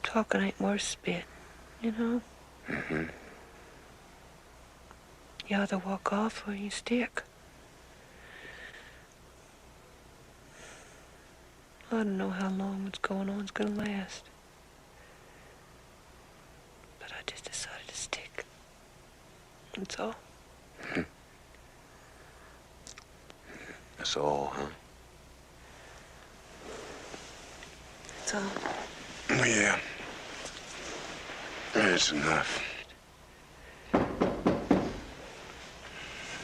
talking ain't worth spit, you know? Mm-hmm. You either walk off or you stick. I don't know how long what's going on is gonna last. But I just decided to stick. That's all. That's all, huh? That's all. Yeah. It's enough. That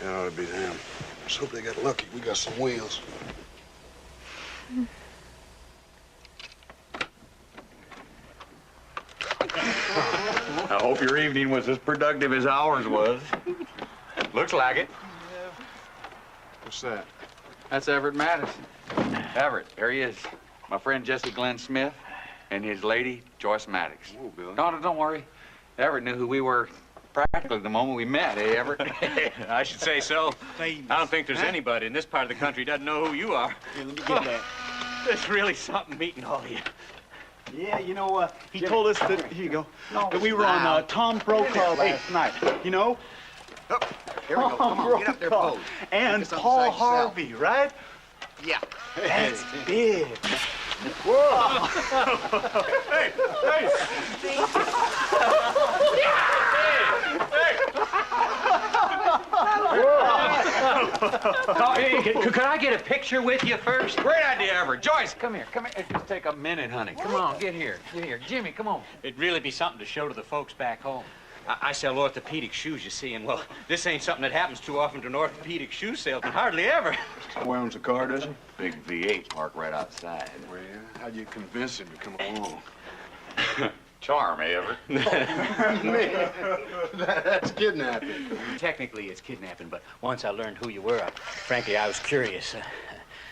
ought to be them. Let's hope they got lucky. We got some wheels. I hope your evening was as productive as ours was. Looks like it. What's that? That's Everett Madison. Everett, there he is. My friend Jesse Glenn Smith and his lady, Joyce Mattox. Whoa, Billy. Don't worry. Everett knew who we were practically the moment we met, eh, Everett? I should say so. I don't think there's anybody in this part of the country doesn't know who you are. Here, let me get that. It's really something meeting all of you. Yeah, you know, he told us that, here you go, that we were on Tom Brokaw last night, you know? Here we go. Come on, get up there, pose. And Paul Harvey, right? Yeah. That's big. Whoa! Hey! Could I get a picture with you first? Great idea, Everett. Joyce, come here. Just take a minute, honey. Come on, get here. Jimmy, come on. It'd really be something to show to the folks back home. I sell orthopedic shoes, you see, and, well, this ain't something that happens too often to an orthopedic shoe salesman. Hardly ever. Where owns the car, does he? Big V8 parked right outside. Well, how'd you convince him to come along? Charm, eh, Everett? Man, that's kidnapping. Technically, it's kidnapping, but once I learned who you were, frankly, I was curious.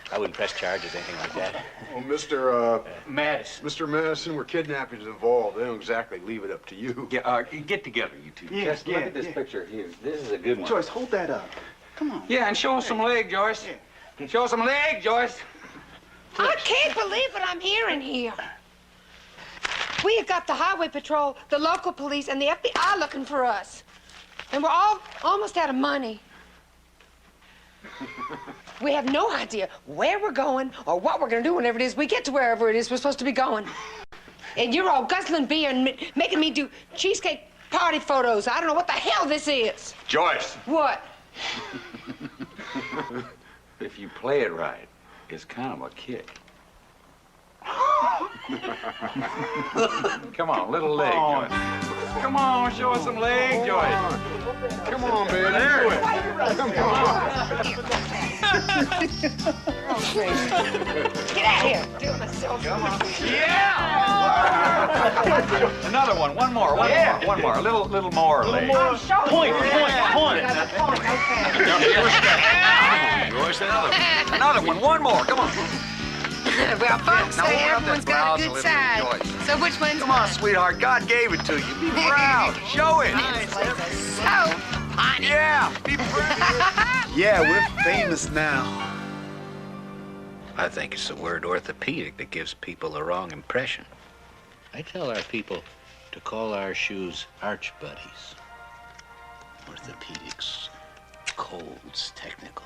I wouldn't press charges, anything like that. Well, Mr. Madison. Mr. Madison, where kidnapping is involved, they don't exactly leave it up to you. Yeah, get together, you two. Yeah, Just look at this picture here. This is a good one. Joyce, hold that up. Come on. Yeah, and show us some leg, Joyce. Yeah. Show us some leg, Joyce. I can't believe what I'm hearing here. We have got the highway patrol, the local police, and the FBI looking for us. And we're all almost out of money. We have no idea where we're going or what we're going to do whenever it is we get to wherever it is we're supposed to be going. And you're all guzzling beer and making me do cheesecake party photos. I don't know what the hell this is. Joyce. What? If you play it right, it's kind of a kick. Come on, little leg, Joyce. Come on, show us some leg, Joyce. Come on, baby. There. Do it. Come on. Get out here. Doing myself. Come on. Yeah! Another one. One more. One more. A little more, leg. Point. Joyce, another one. One more. Come on. Well, folks say everyone's got a good side. So which one's Come on, sweetheart. God gave it to you. Be proud. Show it. So funny. Yeah, be proud. Yeah, we're famous now. I think it's the word orthopedic that gives people the wrong impression. I tell our people to call our shoes arch buddies. Orthopedics, cold's technical.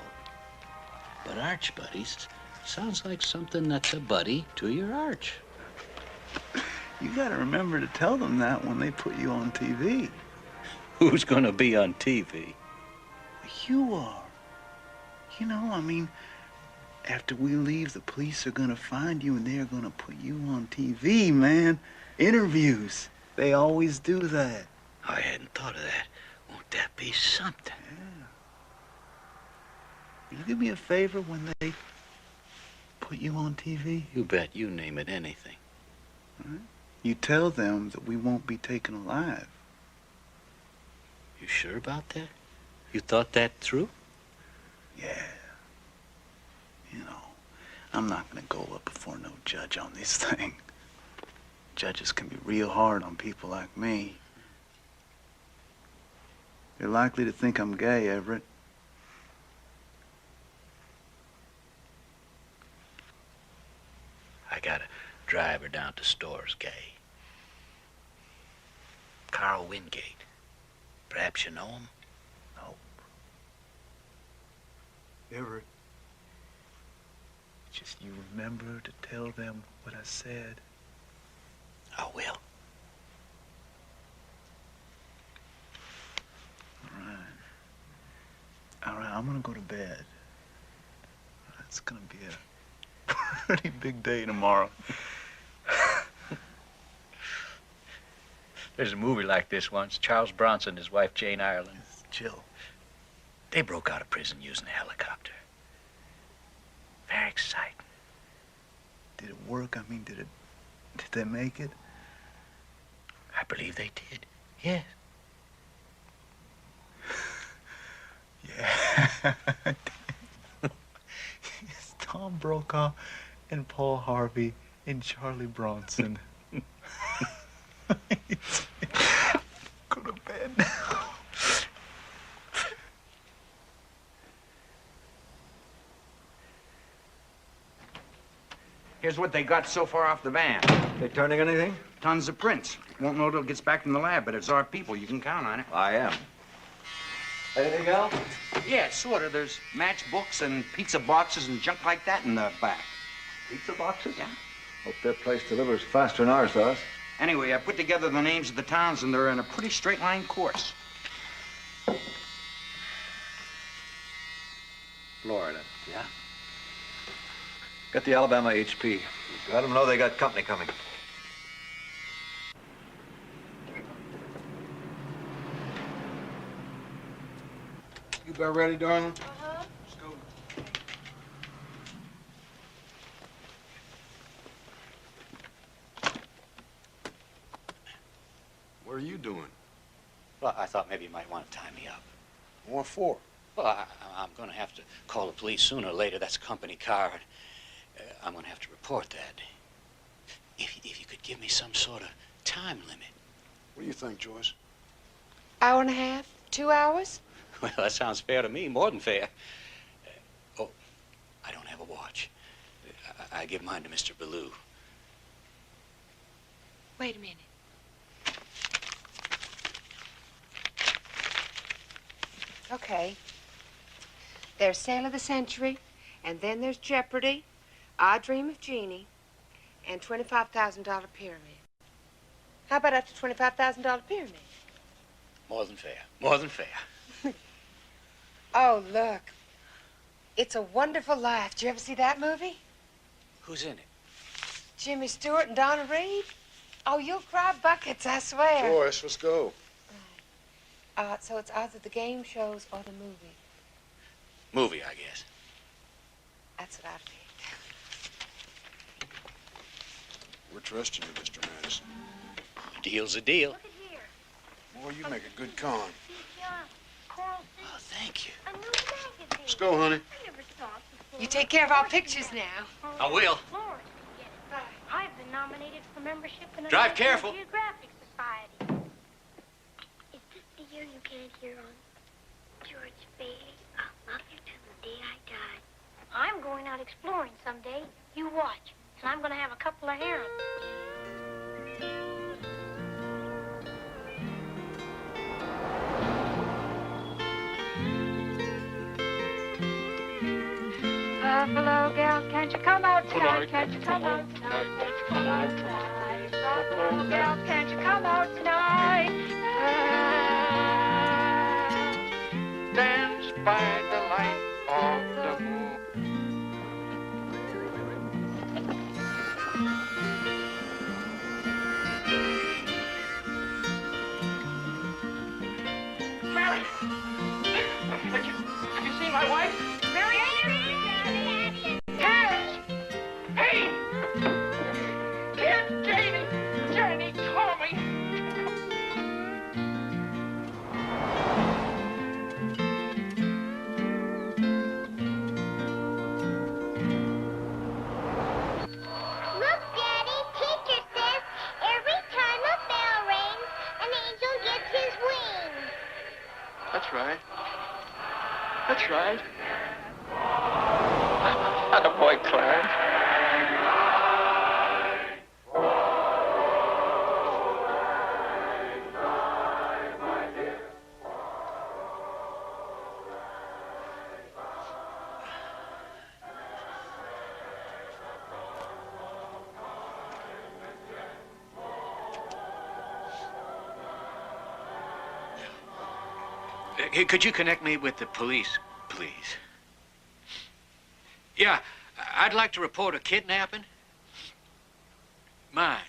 But arch buddies sounds like something that's a buddy to your arch. You gotta remember to tell them that when they put you on TV. Who's gonna be on TV? You are. You know, I mean, after we leave, the police are gonna find you and they're gonna put you on TV, man. Interviews. They always do that. I hadn't thought of that. Won't that be something? Yeah. Will you do me a favor when they put you on TV? You bet. You name it anything. Right? You tell them that we won't be taken alive. You sure about that? You thought that through? Yeah. You know, I'm not gonna go up before no judge on this thing. Judges can be real hard on people like me. They're likely to think I'm gay, Everett. I gotta drive her down to Stores, Gay. Carl Wingate. Perhaps you know him? Nope. Everett, just you remember to tell them what I said. I will. All right, I'm gonna go to bed. It's gonna be a pretty big day tomorrow. There's a movie like this once. Charles Bronson and his wife Jane Ireland. Jill. They broke out of prison using a helicopter. Very exciting. Did it work? I mean, did they make it? I believe they did. Yes. Yeah. It's Tom Brokaw and Paul Harvey and Charlie Bronson. Go to bed now. Here's what they got so far off the van. They turning anything? Tons of prints. Won't know till it gets back from the lab, but it's our people. You can count on it. I am. Anything else? Yeah, sort of. There's matchbooks and pizza boxes and junk like that in the back. Pizza boxes? Yeah. Hope their place delivers faster than ours does. Anyway, I put together the names of the towns, and they're in a pretty straight-line course. Florida. Yeah? Get the Alabama HP. Let them know they got company coming. You about ready, darling? Uh-huh. Let's go. What are you doing? Well, I thought maybe you might want to tie me up. What for? Well, I'm going to have to call the police sooner or later. That's a company car. I'm going to have to report that. If you could give me some sort of time limit. What do you think, Joyce? Hour and a half? 2 hours? Well, that sounds fair to me, more than fair. Oh, I don't have a watch. I give mine to Mr. Ballou. Wait a minute. Okay. There's Sale of the Century, and then there's Jeopardy, I Dream of Jeannie, and $25,000 pyramid. How about up to $25,000 pyramid? More than fair. More than fair. Oh, look. It's a Wonderful Life. Did you ever see that movie? Who's in it? Jimmy Stewart and Donna Reed? Oh, you'll cry buckets, I swear. Joyce, let's go. So it's either the game shows or the movie. Movie, I guess. That's what I picked. We're trusting you, Mr. Madison. Deal's a deal. Boy, you make a good con. Oh, thank you. Let's go, honey. You take care of our pictures now. I will. I've been nominated for membership in the Drive National careful. Geographic Society. Is this the year you can't hear on George Bailey? I'll love you till the day I die. I'm going out exploring someday. You watch. And I'm going to have a couple of herons. Buffalo gal, can't you come out tonight? Can't you come out tonight? Can't you come out tonight? Buffalo gal, can't you come out tonight? Dance by the light of the moon. Mary! Have you seen my wife? Mary! Yes! Hey! Here's Janey! Janey told me! Look, Daddy, teacher says every time a bell rings, an angel gets his wings. That's right. That's right. Attaboy, Clarence. Could you connect me with the police, please? Yeah, I'd like to report a kidnapping. Mine.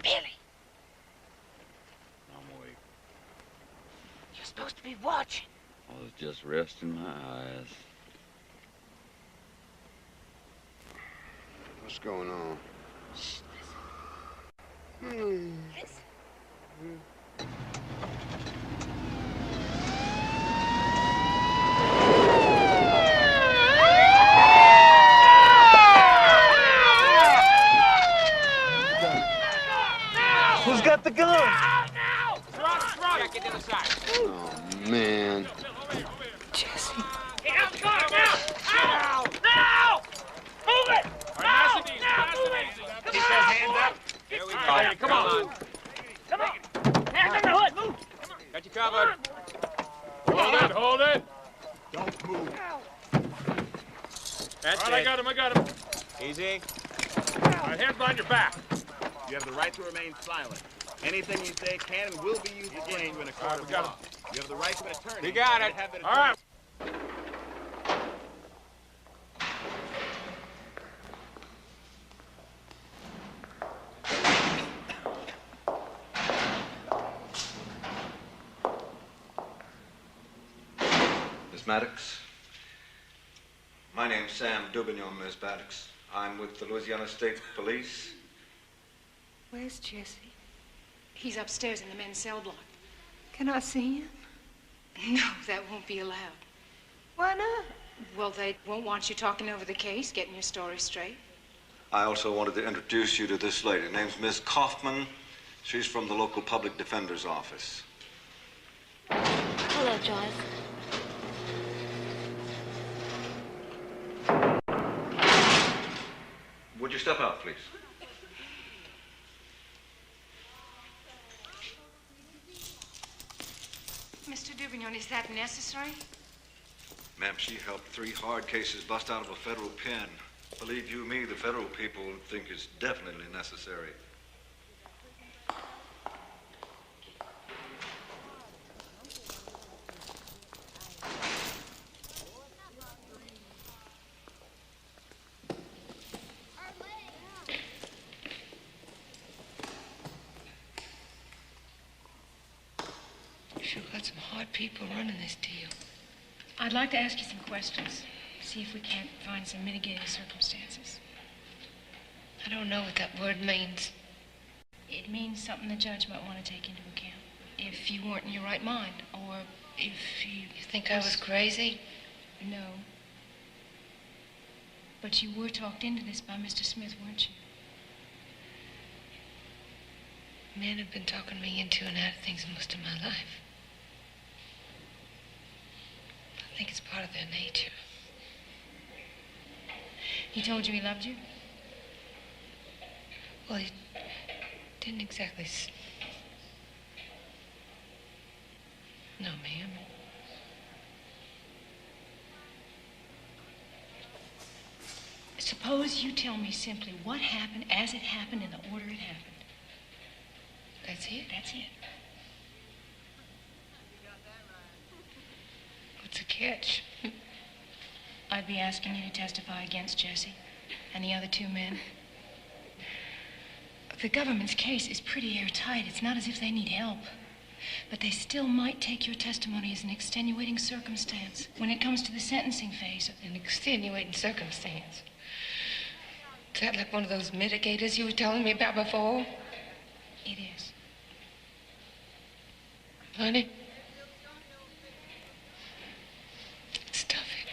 Billy, I'm awake. you're supposed to be watching. I was just resting my eyes. What's going on? Listen. Who's got the gun? Get the other side. Oh, man. Jesse. Now! Now! Move it! Now! He says hands up. Here we go. Hey, come on. Come on! Hands on the hood! Move! Got you covered. Hold it. Don't move. That's All it. right, I got him. Easy. All right, hands behind your back. You have the right to remain silent. Anything you say can and will be used against you in a court of law. You have the right to an attorney. You got it. All right. Miss Mattox. My name's Sam Dubignon, Miss Mattox. I'm with the Louisiana State Police. Where's Jesse? He's upstairs in the men's cell block. Can I see him? No, that won't be allowed. Why not? Well, they won't want you talking over the case, getting your story straight. I also wanted to introduce you to this lady. Her name's Miss Kaufman. She's from the local public defender's office. Hello, Joyce. Would you step out, please? Mr. Dubignon, is that necessary? Ma'am, she helped 3 hard cases bust out of a federal pen. Believe you me, the federal people think it's definitely necessary. Sure got some hard people running this deal. I'd like to ask you some questions. See if we can't find some mitigating circumstances. I don't know what that word means. It means something the judge might want to take into account. If you weren't in your right mind, or if you... You think I was crazy? No. But you were talked into this by Mr. Smith, weren't you? Men have been talking me into and out of things most of my life. I think it's part of their nature. He told you he loved you? Well, he didn't exactly No, ma'am. Suppose you tell me simply what happened as it happened in the order it happened. That's it? That's it. What's the catch? I'd be asking you to testify against Jesse and the other 2 men. The government's case is pretty airtight. It's not as if they need help. But they still might take your testimony as an extenuating circumstance when it comes to the sentencing phase. An extenuating circumstance? Is that like one of those mitigators you were telling me about before? It is. Honey? Stuff it.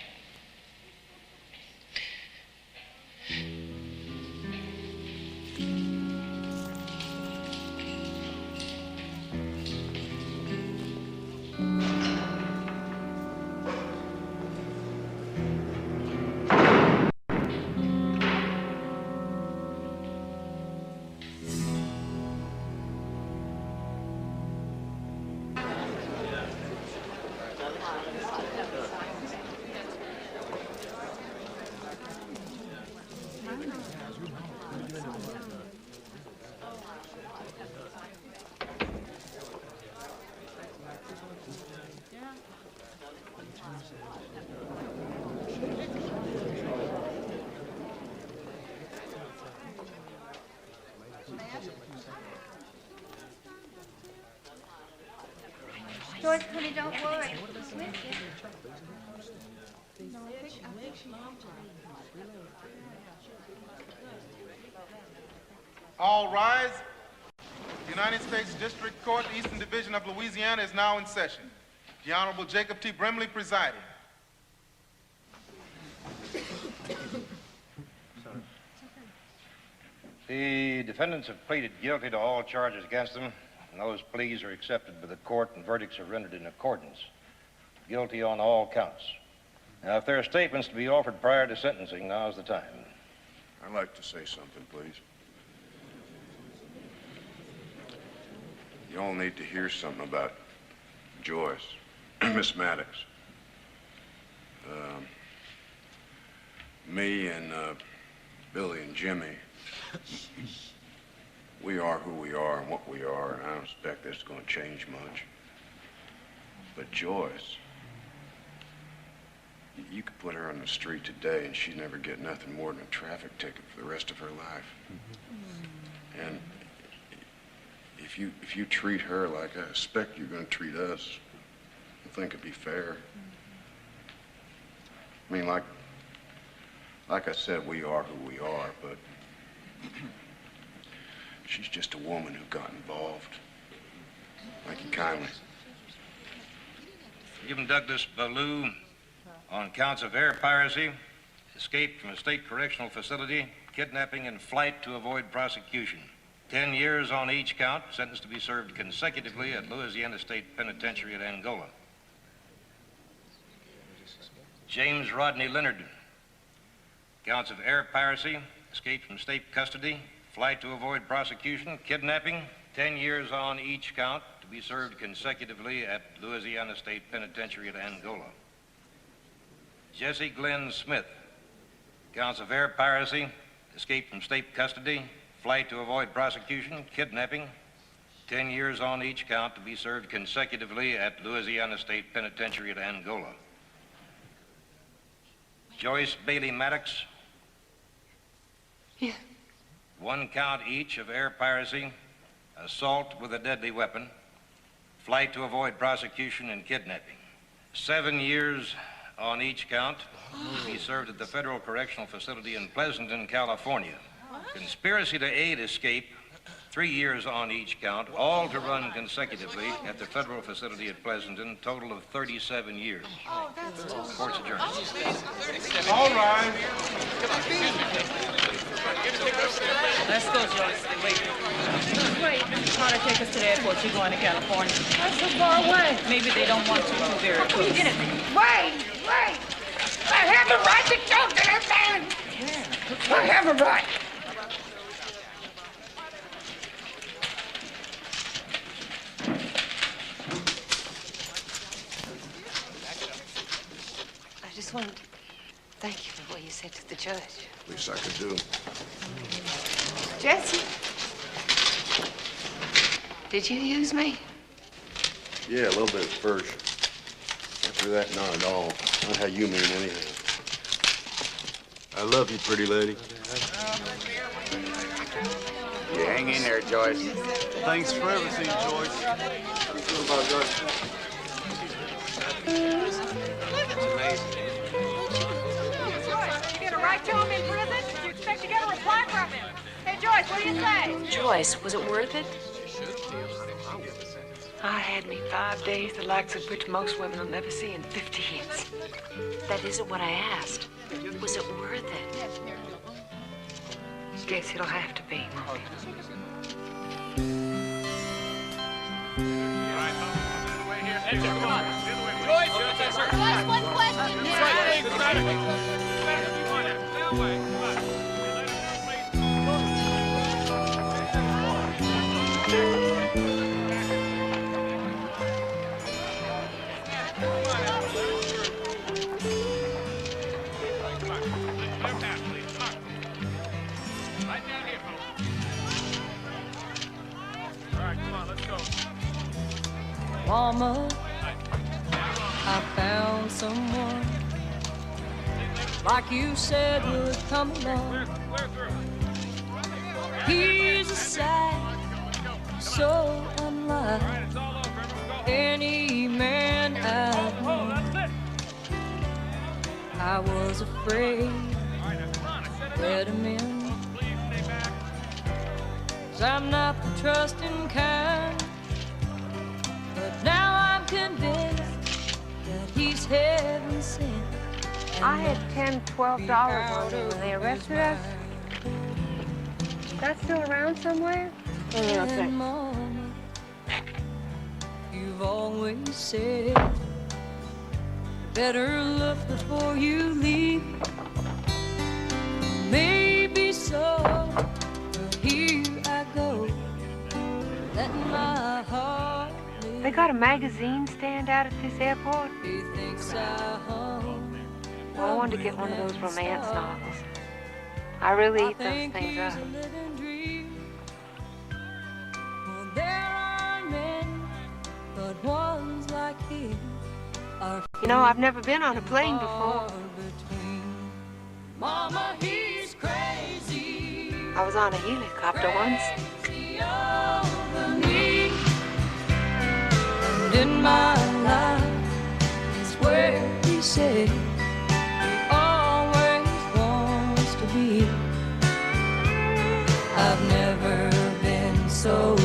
Joyce, honey, don't worry. All rise. The United States District Court, Eastern Division of Louisiana, is now in session. The Honorable Jacob T. Brimley presiding. The defendants have pleaded guilty to all charges against them, and those pleas are accepted by the court and verdicts are rendered in accordance. Guilty on all counts. Now, if there are statements to be offered prior to sentencing, now's the time. I'd like to say something, please. You all need to hear something about Joyce, Miss Mattox. Me and Billy and Jimmy, we are who we are and what we are, and I don't expect that's going to change much. But Joyce, you could put her on the street today and she'd never get nothing more than a traffic ticket for the rest of her life. And if you treat her like I expect you're going to treat us, I think it'd be fair. I mean, like I said, we are who we are, but she's just a woman who got involved. Thank you kindly. Given Douglas Ballou on counts of air piracy, escape from a state correctional facility, kidnapping, and flight to avoid prosecution. 10 years on each count, sentenced to be served consecutively at Louisiana State Penitentiary at Angola. James Rodney Leonard, counts of air piracy, escape from state custody, flight to avoid prosecution, kidnapping, 10 years on each count to be served consecutively at Louisiana State Penitentiary at Angola. Jesse Glenn Smith, counts of air piracy, escape from state custody, flight to avoid prosecution, kidnapping, 10 years on each count to be served consecutively at Louisiana State Penitentiary at Angola. Joyce Bailey Mattox. Yeah. 1 count each of air piracy, assault with a deadly weapon, flight to avoid prosecution, and kidnapping. 7 years on each count to be served at the Federal Correctional Facility in Pleasanton, California. Conspiracy to aid escape, 3 years on each count, all to run consecutively at the federal facility at Pleasanton, total of 37 years. Court's adjourned. All right. Let's go, Joyce. Wait. Try to take us to the airport. You're going to California. That's so far away. Maybe they don't want you to very close. Wait! I have a right to talk to that man! I have a right! I just wanted to thank you for what you said to the judge. Least I could do. Jesse, did you use me? Yeah, a little bit at first. After that, not at all. Not how you mean anything. I love you, pretty lady. You hang in there, Joyce. Thanks for everything, Joyce. How do you feel about Joyce? It's amazing. Joyce, you gonna write to him in prison? Do you expect to get a reply from him? Hey, Joyce, what do you say? Joyce, was it worth it? I had me 5 days, the likes of which most women will never see in 50 years. That isn't what I asked. Was it worth it? Guess it'll have to be, won't it? Come on. Joyce, Joyce, one question. Mama, I found someone like you said would come along. He's a sight so unlike any man I've known. I was afraid to let him in, 'cause I'm not the trusting kind. But now I'm convinced that he's heaven sent. I had $10, $12 on him when they arrested us. That's still around somewhere? And Mama, you've always said, better look before you leave. Maybe so, but here I go, letting my heart. They got a magazine stand out at this airport. Well, I wanted to get one of those romance novels. I really eat those things up. You know, I've never been on a plane before. Mama, he's crazy. I was on a helicopter once. In my life is where he said be. I've never been so